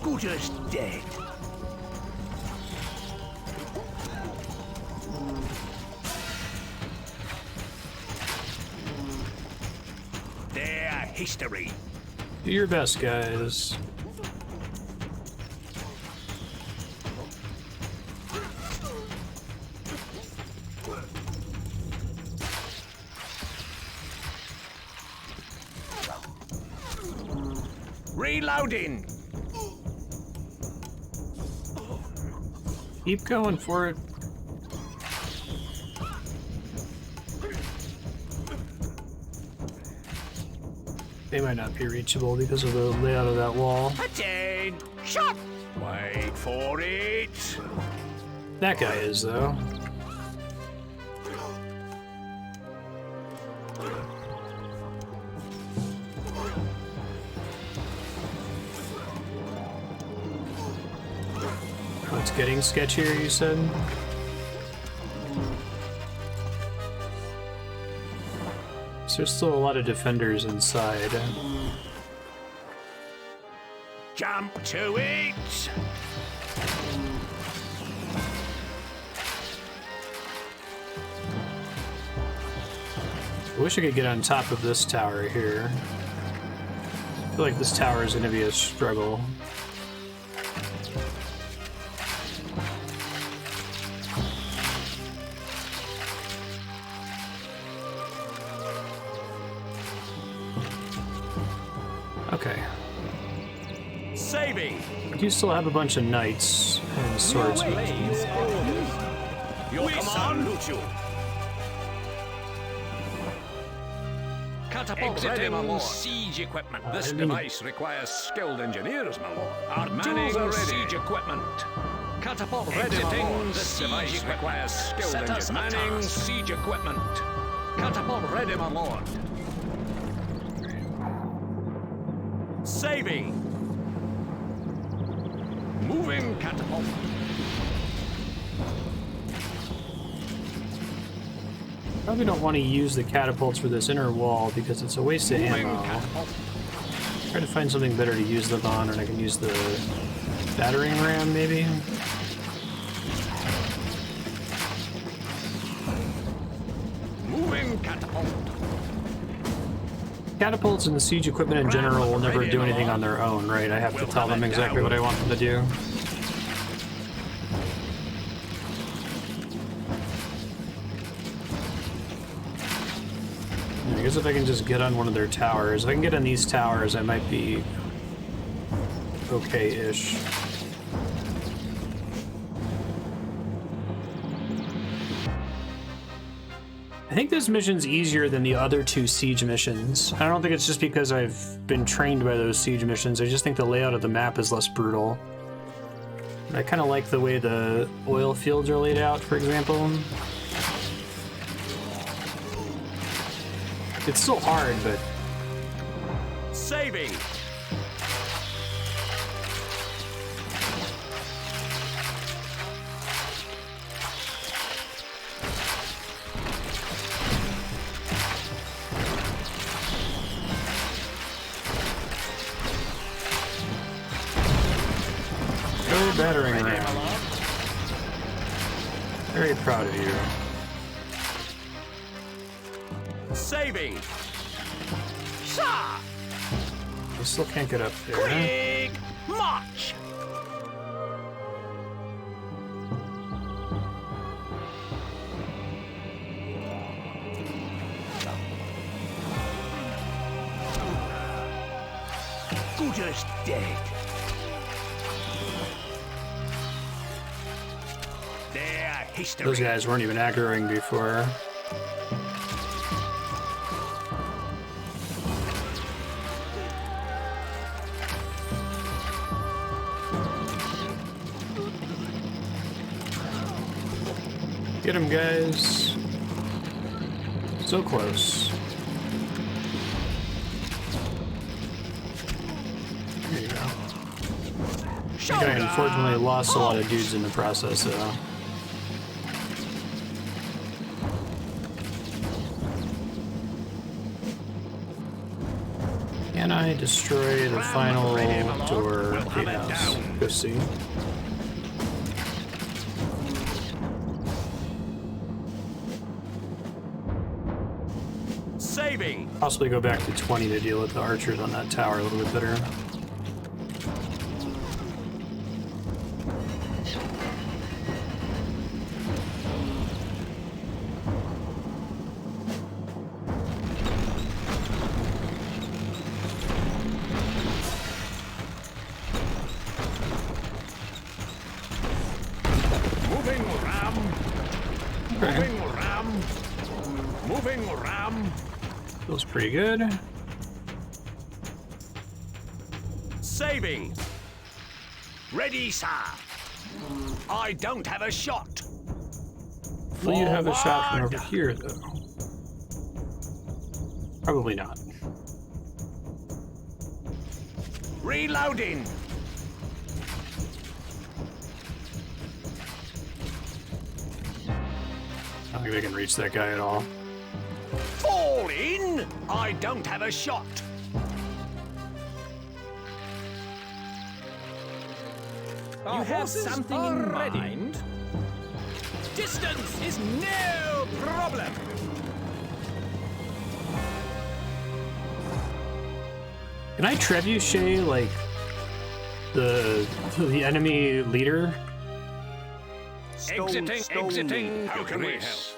Good as dead. Their history. Do your best, guys. Reloading. Keep going for it. They might not be reachable because of the layout of that wall. Attain. Shot. Wait for it. That guy is, though. Oh, it's getting sketchier, you said? So there's still a lot of defenders inside. Jump to it. I wish I could get on top of this tower here. I feel like this tower is going to be a struggle. Okay. Saving. I do still have a bunch of knights and swords. Your command. Catapult ready, my lord. Siege equipment. This device requires skilled engineers, my lord. Our manning siege equipment. Catapult ready, my lord. This device requires skilled engineers. Manning siege equipment. Catapult ready, my lord. Saving. Moving catapult. Probably don't want to use the catapults for this inner wall because it's a waste of ammo. Try to find something better to use them on, and I can use the battering ram, maybe? Moving catapult. Catapults and the siege equipment in general will never do anything on their own, right? I have to tell them exactly what I want them to do. I guess if I can just get on one of their towers. If I can get on these towers, I might be okay-ish. I think this mission's easier than the other two siege missions. I don't think it's just because I've been trained by those siege missions. I just think the layout of the map is less brutal. I kind of like the way the oil fields are laid out, for example. It's still hard, but... Saving! Go battering ram. Very proud of you. Saving! Sir! I still can't get up there. Quick! March! Good as dead. There, history. Those guys weren't even aggroing before. Get him, guys. So close. There you go. I think I unfortunately lost a lot of dudes in the process, though. Can I destroy the final door gatehouse? Go see. Saving! Possibly go back to 20 to deal with the archers on that tower a little bit better. Moving ram. Moving ram. Moving ram. Feels pretty good. Saving! Ready, sir! I don't have a shot! Will you have a shot from over here, though? Probably not. Reloading! I don't think they can reach that guy at all. Fall in! I don't have a shot! You have something in mind? Distance is no problem. Can I trebuchet, like, the enemy leader? Exiting. How can we help?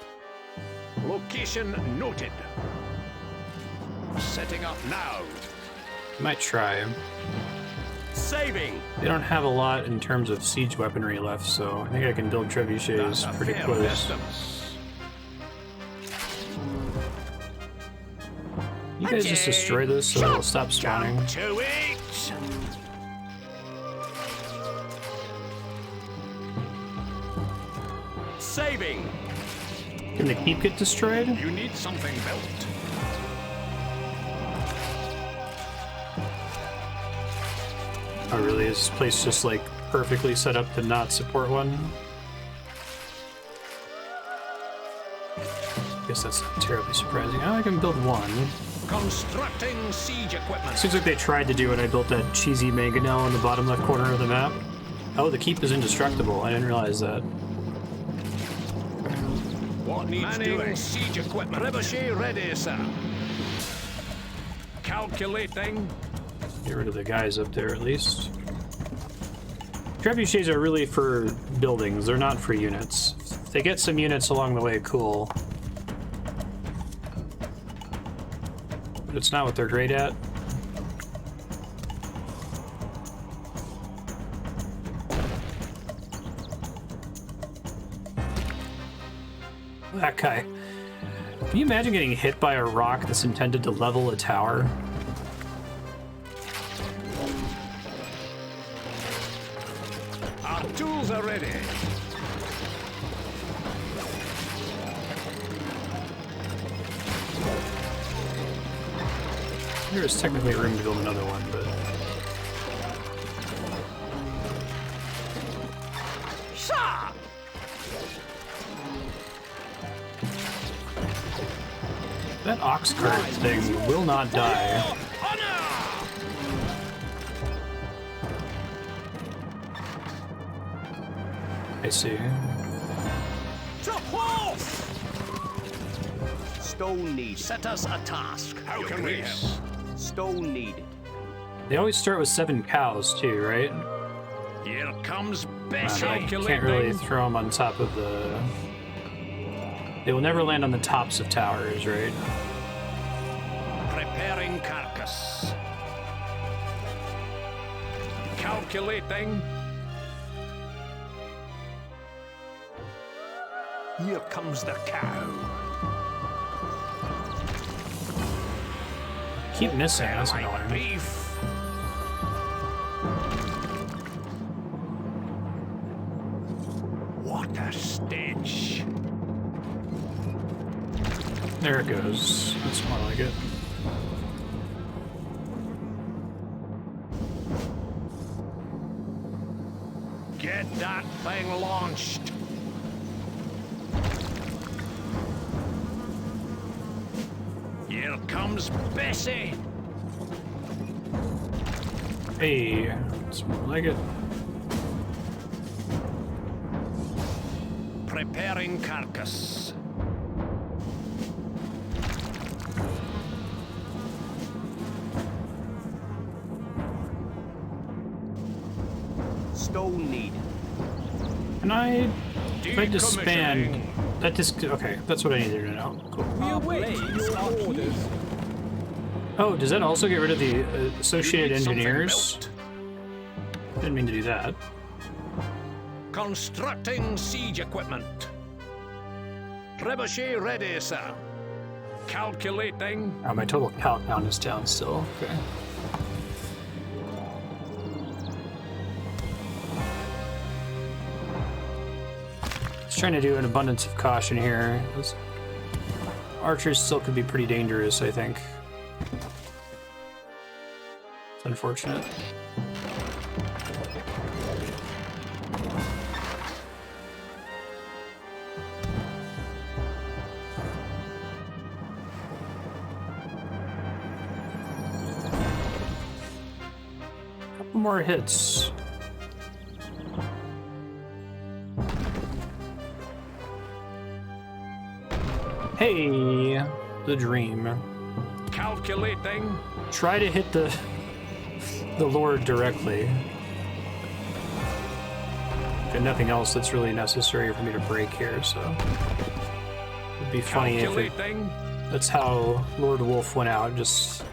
Location noted. Setting up now. Might try. Saving! They don't have a lot in terms of siege weaponry left, so I think I can build trebuchets pretty fair close. distance. You guys just destroy this so it'll stop spawning. Jump to it! Saving! Can the keep get destroyed? You need something built. Oh really, is this place just like perfectly set up to not support one? Guess that's not terribly surprising. Oh, I can build one. Constructing siege equipment. Seems like they tried to do when I built that cheesy mangonel in the bottom left corner of the map. Oh, the keep is indestructible. I didn't realize that. What needs doing? Siege equipment. Trebuchet ready, sir. Calculating. Get rid of the guys up there at least. Trebuchets are really for buildings, they're not for units. If they get some units along the way, cool. But it's not what they're great at. That guy. Can you imagine getting hit by a rock that's intended to level a tower? Our tools are ready. There is technically room to build another one, but Sir! that ox cart thing will not die. I see. To horse! Stone need. Set us a task. How can we help? Stone needed. They always start with 7 cows too, right? Here comes I Bessie. can't really throw them on top of the... They will never land on the tops of towers, right? Preparing carcass. Calculating. Here comes the cow. Keep missing, that's Like annoying. beef. What a stench. There it goes. That's more like it. Get that thing launched. Here comes Bessie. Hey, that's more like it. Preparing carcass. Stone needed. Can I... If I disband... That okay, that's what I needed to know. Cool. We await your orders. Oh, does that also get rid of the associated You need something engineers? built. Didn't mean to do that. Constructing siege equipment. Trebuchet ready, sir. Calculating. Oh, my total cal count is down still. Okay. Just trying to do an abundance of caution here. Those archers still could be pretty dangerous, I think. It's unfortunate. Couple more hits. Hey, the dream. Calculating. Try to hit the Lord directly. Got nothing else that's really necessary for me to break here, so it'd be funny if that's how Lord Wolf went out, just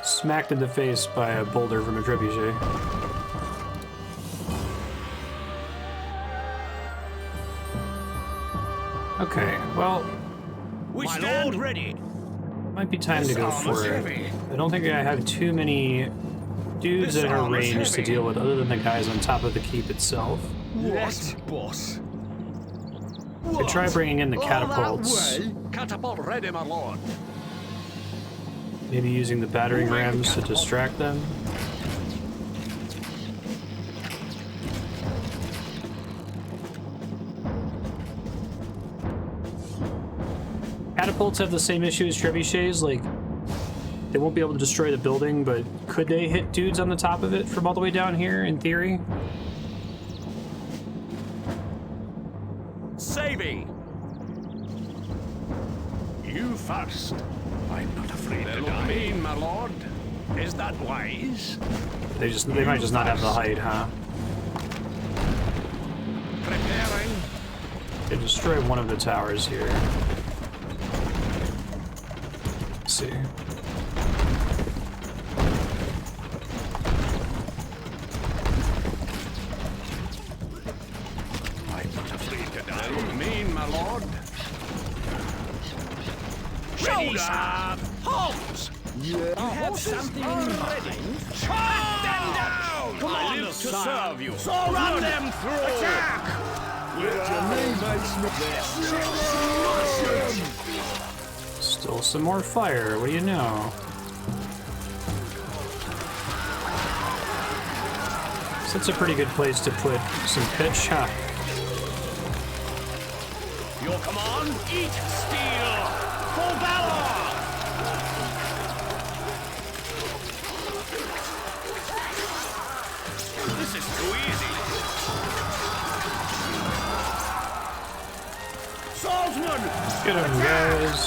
smacked in the face by a boulder from a trebuchet. Okay, well, We stand ready. might be time to go for it. I don't think I have too many dudes that are ranged to deal with other than the guys on top of the keep itself. What, boss? I try bringing in the catapults, Catapult ready, my lord. maybe using the battering rams to distract them. Catapults have the same issue as trebuchets, like they won't be able to destroy the building, but could they hit dudes on the top of it from all the way down here, in theory? Saving. You first. I'm not afraid to die. Mean, my lord. Is that wise? They might just not have the height, huh? Preparing. They destroy one of the towers here. Let's see. I'm not afraid to die. Don't mean, my lord. Ready, sir. Halt! Our horses are ready. Track them down! Come on, to serve you. So run them through! Attack! Still some more fire. What do you know? So that's a pretty good place to put some pitch, huh? Your command, eat steel! For valor! This is too easy. Swordsman! Get him, guys.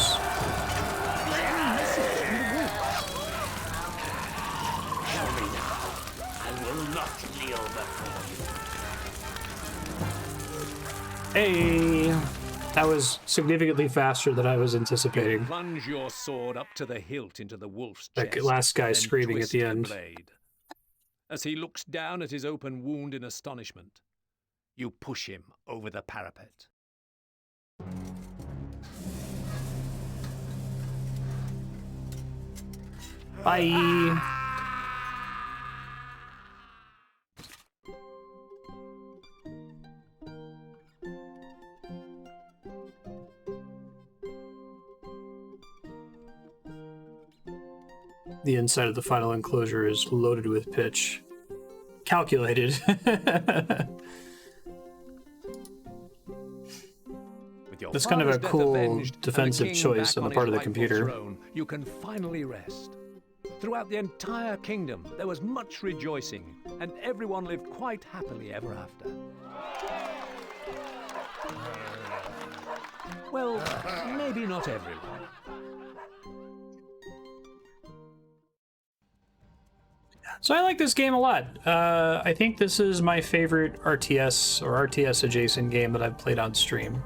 Tell me now. I will not kneel before you. Hey, that was significantly faster than I was anticipating. Plunge your sword up to the hilt into the wolf's That chest. last guy then screaming at twist the end. blade. As he looks down at his open wound in astonishment, you push him over the parapet. Bye. The inside of the final enclosure is loaded with pitch. Calculated. With your That's kind of a father's death cool avenged and the defensive king choice back on the part of his the rightful computer. throne, you can finally rest. Throughout the entire kingdom, there was much rejoicing, and everyone lived quite happily ever after. Well, maybe not everyone. So I like this game a lot. I think this is my favorite RTS or RTS adjacent game that I've played on stream.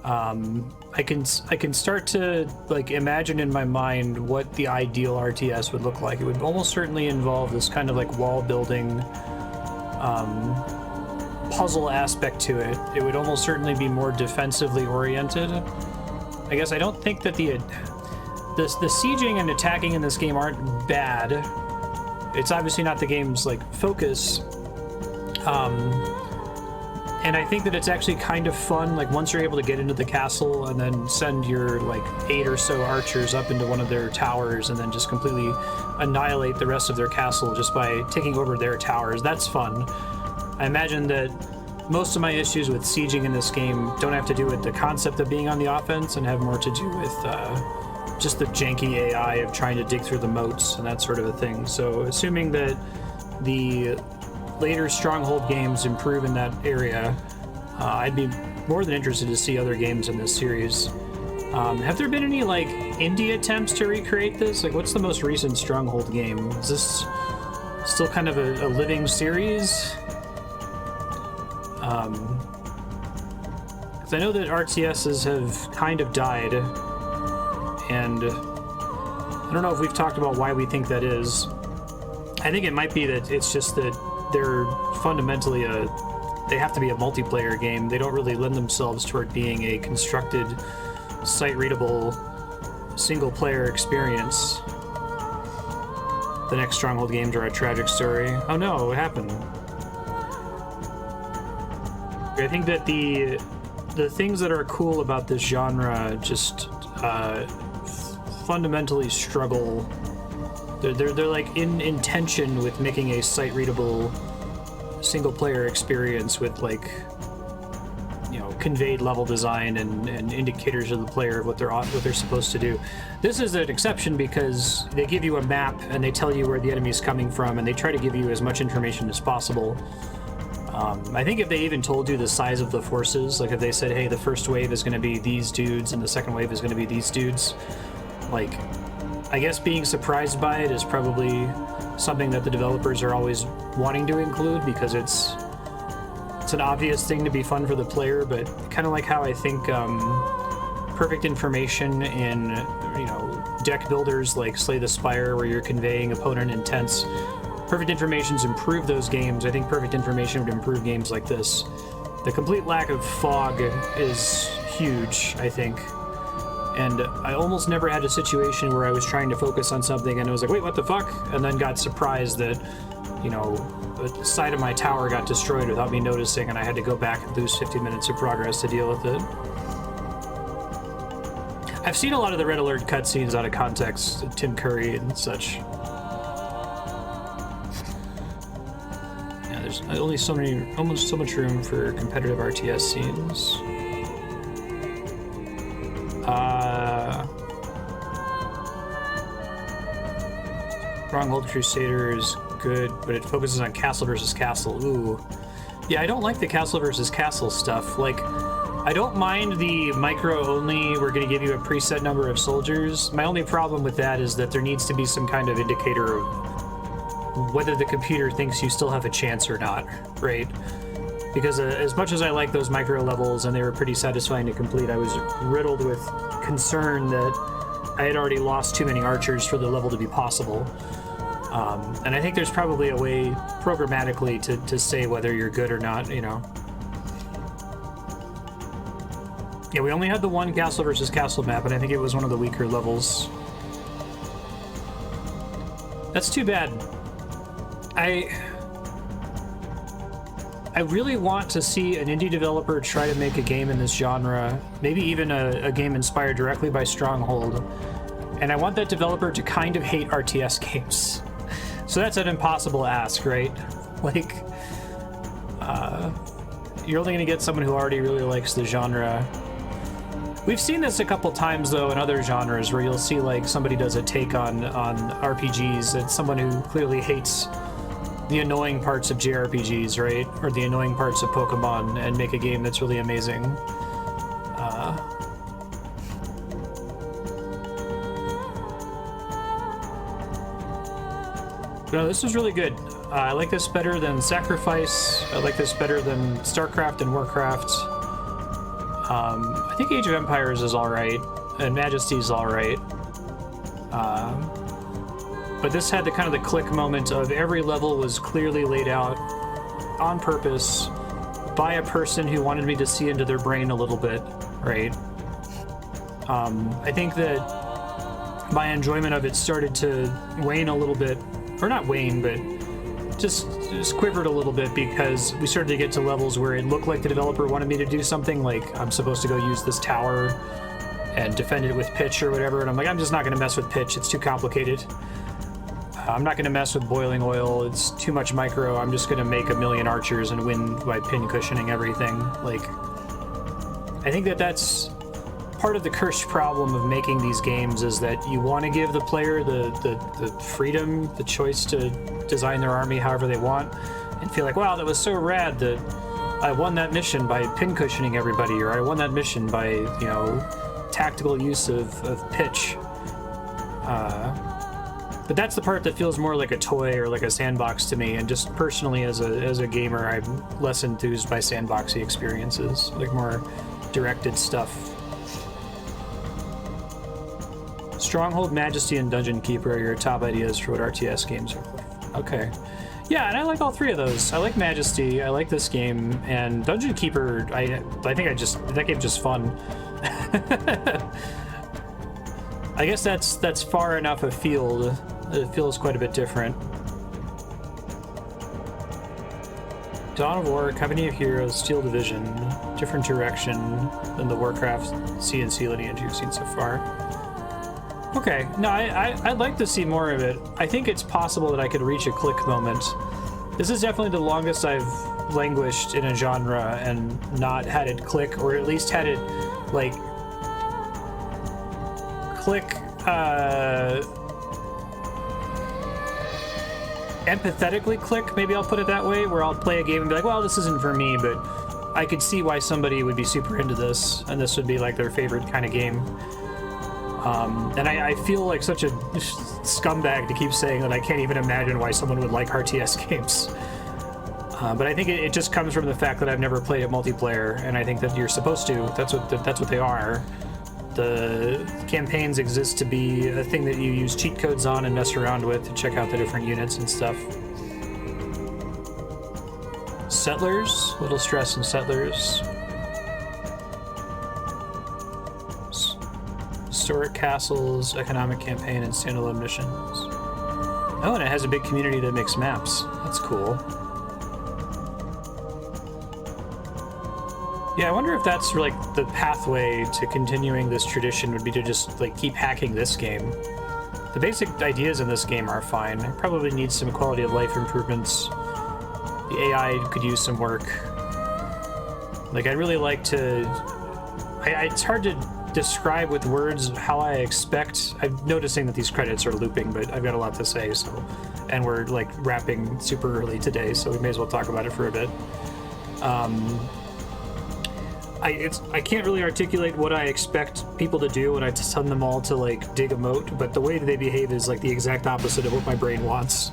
I can start to like imagine in my mind what the ideal RTS would look like. It would almost certainly involve this kind of like wall building puzzle aspect to it. It would almost certainly be more defensively oriented. I guess I don't think that the sieging and attacking in this game aren't bad. It's obviously not the game's like focus. And I think that it's actually kind of fun, like once you're able to get into the castle and then send your like 8 or so archers up into one of their towers and then just completely annihilate the rest of their castle just by taking over their towers. That's fun. I imagine that most of my issues with sieging in this game don't have to do with the concept of being on the offense and have more to do with just the janky AI of trying to dig through the moats and that sort of a thing. So assuming that the later Stronghold games improve in that area, I'd be more than interested to see other games in this series. Have there been any like indie attempts to recreate this? Like what's the most recent Stronghold game? Is this still kind of a living series? Because I know that RTSs have kind of died, and I don't know if we've talked about why we think that is. I think it might be that it's just that they're fundamentally they have to be a multiplayer game. They don't really lend themselves toward being a constructed, sight-readable, single-player experience. The next Stronghold games are a tragic story. Oh no, what happened? I think that the things that are cool about this genre just fundamentally struggle. They're like in tension with making a sight-readable single-player experience with like, you know, conveyed level design and indicators of the player of what they're supposed to do. This is an exception because they give you a map and they tell you where the enemy's coming from and they try to give you as much information as possible. I think if they even told you the size of the forces, like if they said, hey, the first wave is going to be these dudes and the second wave is going to be these dudes, like, I guess being surprised by it is probably something that the developers are always wanting to include because it's an obvious thing to be fun for the player, but kind of like how I think perfect information in, you know, deck builders like Slay the Spire where you're conveying opponent intents. Perfect information's improved those games. I think perfect information would improve games like this. The complete lack of fog is huge, I think. And I almost never had a situation where I was trying to focus on something and I was like, wait, what the fuck? And then got surprised that, you know, the side of my tower got destroyed without me noticing, and I had to go back and lose 50 minutes of progress to deal with it. I've seen a lot of the Red Alert cutscenes out of context, Tim Curry and such. Yeah, there's only almost so much room for competitive RTS scenes. Stronghold Crusader is good, but it focuses on castle versus castle. Ooh. Yeah, I don't like the castle versus castle stuff. Like, I don't mind the micro only, we're going to give you a preset number of soldiers. My only problem with that is that there needs to be some kind of indicator of whether the computer thinks you still have a chance or not, right? Because as much as I like those micro levels and they were pretty satisfying to complete, I was riddled with concern that I had already lost too many archers for the level to be possible. And I think there's probably a way programmatically to say whether you're good or not, you know. Yeah, we only had the one castle versus castle map, and I think it was one of the weaker levels. That's too bad. I really want to see an indie developer try to make a game in this genre, maybe even a game inspired directly by Stronghold. And I want that developer to kind of hate RTS games. So that's an impossible ask, right? Like, you're only going to get someone who already really likes the genre. We've seen this a couple times, though, in other genres, where you'll see, like, somebody does a take on RPGs, and someone who clearly hates the annoying parts of JRPGs, right? Or the annoying parts of Pokemon, and make a game that's really amazing. No, this was really good. I like this better than Sacrifice. I like this better than StarCraft and Warcraft. I think Age of Empires is alright, and Majesty is alright. But this had the kind of the click moment of every level was clearly laid out on purpose by a person who wanted me to see into their brain a little bit, right? I think that my enjoyment of it started to wane a little bit, or not wane, but just quivered a little bit because we started to get to levels where it looked like the developer wanted me to do something, like I'm supposed to go use this tower and defend it with pitch or whatever, and I'm like, I'm just not going to mess with pitch, it's too complicated. I'm not going to mess with boiling oil, it's too much micro, I'm just going to make 1,000,000 archers and win by pin cushioning everything. Like, I think that that's part of the cursed problem of making these games, is that you want to give the player the freedom, the choice to design their army however they want, and feel like, wow, that was so rad that I won that mission by pin cushioning everybody, or I won that mission by, you know, tactical use of pitch. But that's the part that feels more like a toy or like a sandbox to me, and just personally as a gamer, I'm less enthused by sandboxy experiences, like more directed stuff. Stronghold, Majesty, and Dungeon Keeper are your top ideas for what RTS games are like. Okay. Yeah, and I like all three of those. I like Majesty, I like this game, and Dungeon Keeper, I think that game's just fun. I guess that's far enough afield. It feels quite a bit different. Dawn of War, Company of Heroes, Steel Division, different direction than the Warcraft CNC lineage you've seen so far. Okay, no, I'd like to see more of it. I think it's possible that I could reach a click moment. This is definitely the longest I've languished in a genre and not had it click, or at least had it, like, click, empathetically click, maybe I'll put it that way, where I'll play a game and be like, well, this isn't for me, but I could see why somebody would be super into this, and this would be like their favorite kind of game. And I feel like such a scumbag to keep saying that I can't even imagine why someone would like RTS games. But I think it just comes from the fact that I've never played it multiplayer, and I think that you're supposed to. That's what they are. The campaigns exist to be a thing that you use cheat codes on and mess around with to check out the different units and stuff. Settlers, little stress in Settlers. historic castles, economic campaign, and standalone missions. Oh, and it has a big community that makes maps. That's cool. Yeah, I wonder if that's like the pathway to continuing this tradition would be to just like keep hacking this game. The basic ideas in this game are fine. It probably needs some quality of life improvements. The AI could use some work. Like, I'd really like to... it's hard to describe with words how I expect... I'm noticing that these credits are looping, but I've got a lot to say, so... And we're, like, wrapping super early today, so we may as well talk about it for a bit. I can't really articulate what I expect people to do when I send them all to, like, dig a moat, but the way that they behave is, like, the exact opposite of what my brain wants.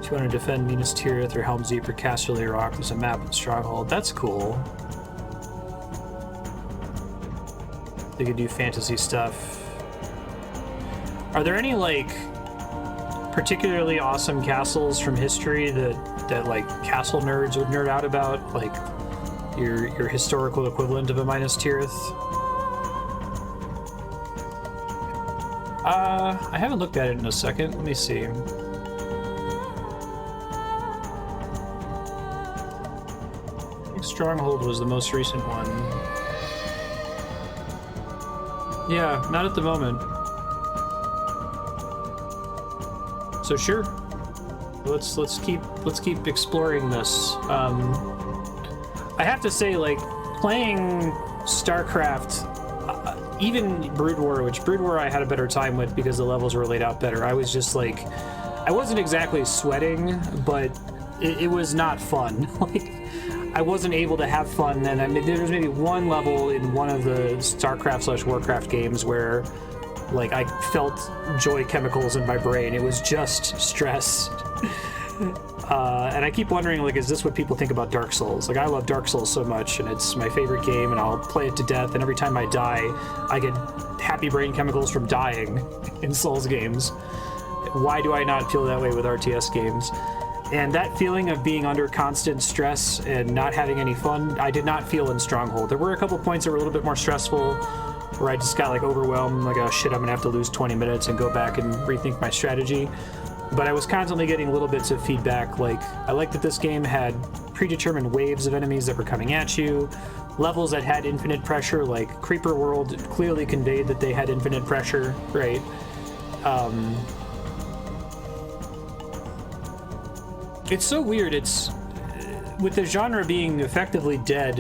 200 defend Minas Tirith or Helm's Deep or Casterly Rock. There's a map of Stronghold. That's cool. They could do fantasy stuff. Are there any, like, particularly awesome castles from history that like castle nerds would nerd out about? Like your historical equivalent of a Minas Tirith? I haven't looked at it in a second. Let me see. Stronghold was the most recent one. Yeah, not at the moment. So sure, let's keep exploring this. I have to say, like, playing StarCraft, even Brood War, which Brood War I had a better time with because the levels were laid out better. I was just like, I wasn't exactly sweating, but it was not fun. Like, I wasn't able to have fun, and I mean, there was maybe one level in one of the StarCraft/Warcraft games where, like, I felt joy chemicals in my brain. It was just stress. And I keep wondering, like, is this what people think about Dark Souls? Like, I love Dark Souls so much, and it's my favorite game, and I'll play it to death, and every time I die, I get happy brain chemicals from dying in Souls games. Why do I not feel that way with RTS games? And that feeling of being under constant stress and not having any fun, I did not feel in Stronghold. There were a couple points that were a little bit more stressful, where I just got, like, overwhelmed, like, oh shit, I'm gonna have to lose 20 minutes and go back and rethink my strategy. But I was constantly getting little bits of feedback. Like, I liked that this game had predetermined waves of enemies that were coming at you, levels that had infinite pressure, like Creeper World clearly conveyed that they had infinite pressure, right? It's so weird. It's, with the genre being effectively dead,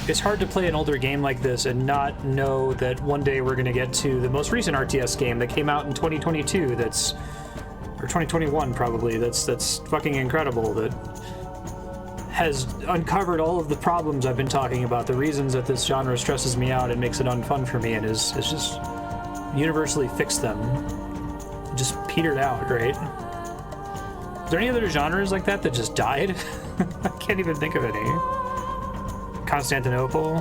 it's hard to play an older game like this and not know that one day we're going to get to the most recent RTS game that came out in 2022 that's, or 2021 probably, that's fucking incredible, that has uncovered all of the problems I've been talking about, the reasons that this genre stresses me out and makes it unfun for me, and is just universally fixed them. Just petered out, right? Is there any other genres like that just died? I can't even think of any. Constantinople?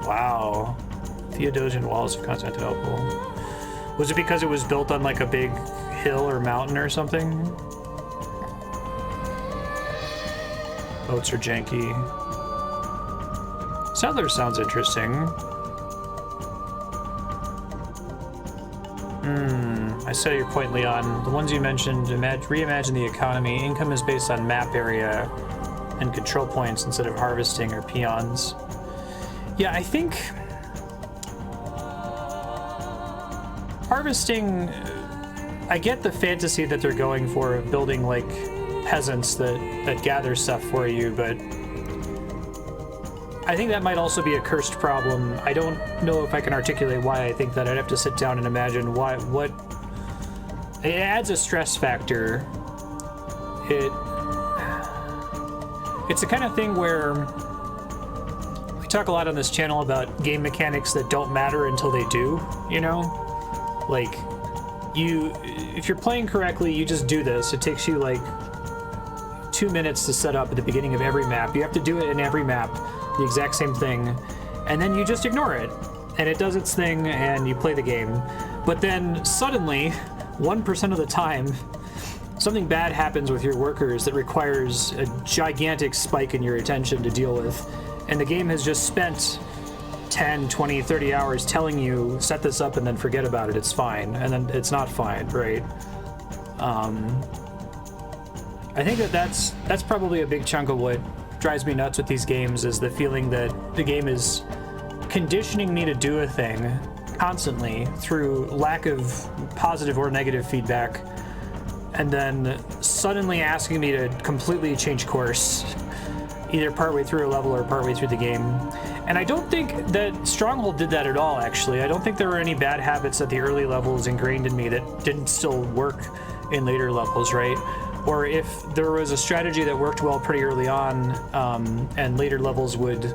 Wow. Theodosian Walls of Constantinople. Was it because it was built on, like, a big hill or mountain or something? Boats are janky. Settlers sounds interesting. I saw your point, Leon. The ones you mentioned, reimagine the economy. Income is based on map area and control points instead of harvesting or peons. Yeah, I think harvesting, I get the fantasy that they're going for of building, like, peasants that gather stuff for you, but I think that might also be a cursed problem. I don't know if I can articulate why I think that. I'd have to sit down and imagine what it adds a stress factor. It's the kind of thing where we talk a lot on this channel about game mechanics that don't matter until they do, you know? Like, if you're playing correctly, you just do this. It takes you, like, 2 minutes to set up at the beginning of every map. You have to do it in every map, the exact same thing, and then you just ignore it, and it does its thing, and you play the game. But then, suddenly, 1% of the time, something bad happens with your workers that requires a gigantic spike in your attention to deal with, and the game has just spent 10, 20, 30 hours telling you, set this up and then forget about it, it's fine, and then it's not fine, right? I think that's probably a big chunk of what drives me nuts with these games, is the feeling that the game is conditioning me to do a thing constantly through lack of positive or negative feedback, and then suddenly asking me to completely change course, either partway through a level or partway through the game. And I don't think that Stronghold did that at all, actually. I don't think there were any bad habits at the early levels ingrained in me that didn't still work in later levels, right? Or if there was a strategy that worked well pretty early on, and later levels would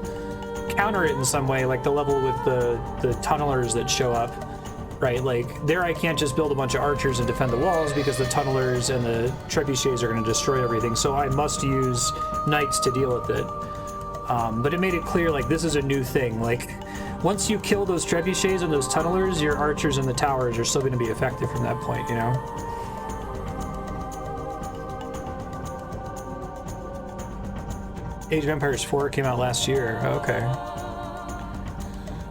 counter it in some way, like the level with the tunnelers that show up, right? Like, there I can't just build a bunch of archers and defend the walls because the tunnelers and the trebuchets are going to destroy everything, so I must use knights to deal with it. But it made it clear, like, this is a new thing. Like, once you kill those trebuchets and those tunnelers, your archers and the towers are still going to be effective from that point, you know? Age of Empires 4 came out last year. Okay.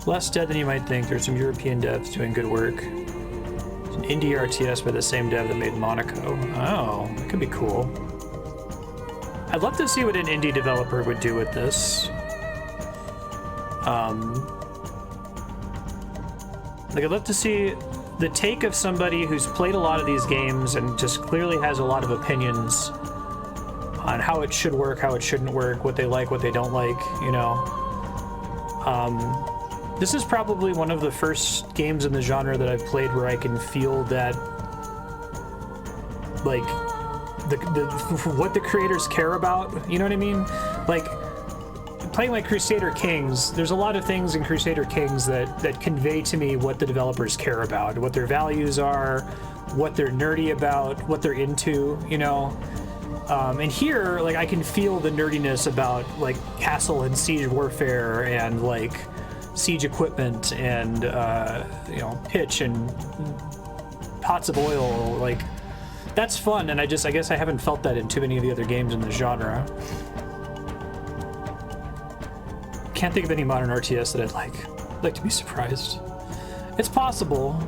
Less dead than you might think. There's some European devs doing good work. It's an indie RTS by the same dev that made Monaco. Oh, that could be cool. I'd love to see what an indie developer would do with this. Like, I'd love to see the take of somebody who's played a lot of these games and just clearly has a lot of opinions on how it should work, how it shouldn't work, what they like, what they don't like, you know. This is probably one of the first games in the genre that I've played where I can feel that, like, what the creators care about, you know what I mean? Like, playing like Crusader Kings, there's a lot of things in Crusader Kings that convey to me what the developers care about, what their values are, what they're nerdy about, what they're into, you know? And here, like, I can feel the nerdiness about, like, castle and siege warfare and, like, siege equipment and, you know, pitch and pots of oil, like, that's fun, and I guess I haven't felt that in too many of the other games in the genre. Can't think of any modern RTS that I'd like to be surprised. It's possible.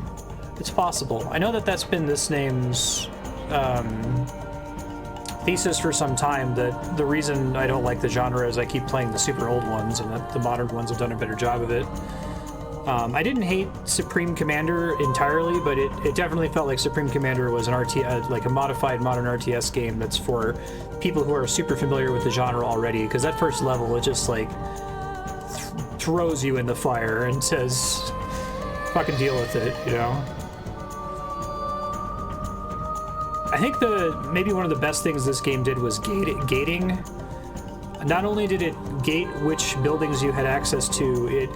It's possible. I know that that's been this name's thesis for some time, that the reason I don't like the genre is I keep playing the super old ones and that the modern ones have done a better job of it. I didn't hate Supreme Commander entirely, but it definitely felt like Supreme Commander was an like a modified modern RTS game that's for people who are super familiar with the genre already, because that first level, it just, like, throws you in the fire and says, fucking deal with it, you know? I think maybe one of the best things this game did was gating. Not only did it gate which buildings you had access to, it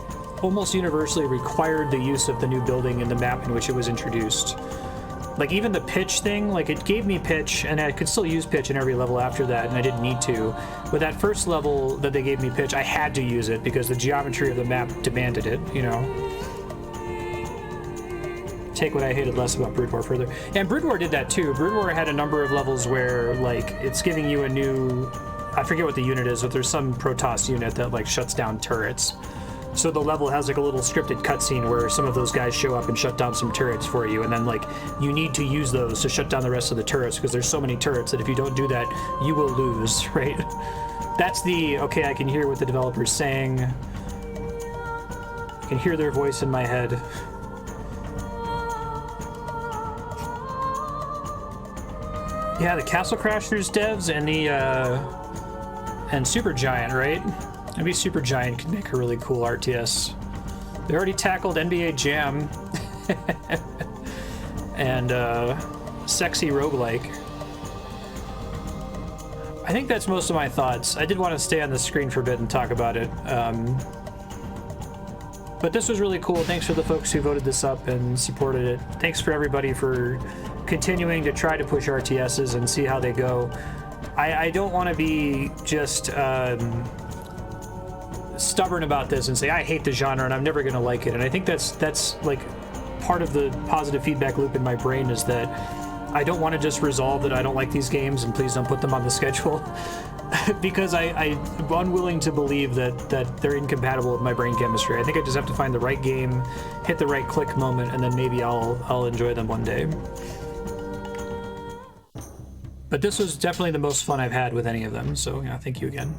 almost universally required the use of the new building in the map in which it was introduced. Like, even the pitch thing, like, it gave me pitch, and I could still use pitch in every level after that, and I didn't need to. But that first level that they gave me pitch, I had to use it because the geometry of the map demanded it, you know? Take what I hated less about Brood War further. And Brood War did that too. Brood War had a number of levels where, like, it's giving you a new, I forget what the unit is, but there's some Protoss unit that, like, shuts down turrets. So the level has, like, a little scripted cutscene where some of those guys show up and shut down some turrets for you, and then, like, you need to use those to shut down the rest of the turrets because there's so many turrets that if you don't do that, you will lose, right? That's the, okay, I can hear what the developer's saying. I can hear their voice in my head. Yeah, the Castle Crashers devs and the, and Supergiant, right? Maybe Supergiant could make a really cool RTS. They already tackled NBA Jam and sexy roguelike. I think that's most of my thoughts. I did want to stay on the screen for a bit and talk about it. But this was really cool. Thanks for the folks who voted this up and supported it. Thanks for everybody for continuing to try to push RTSs and see how they go. I don't want to be just stubborn about this and say I hate the genre and I'm never going to like it. And I think that's like part of the positive feedback loop in my brain, is that I don't want to just resolve that I don't like these games and please don't put them on the schedule, because I'm unwilling to believe that they're incompatible with my brain chemistry. I think I just have to find the right game, hit the right click moment, and then maybe I'll enjoy them one day. But this was definitely the most fun I've had with any of them, so yeah, thank you again.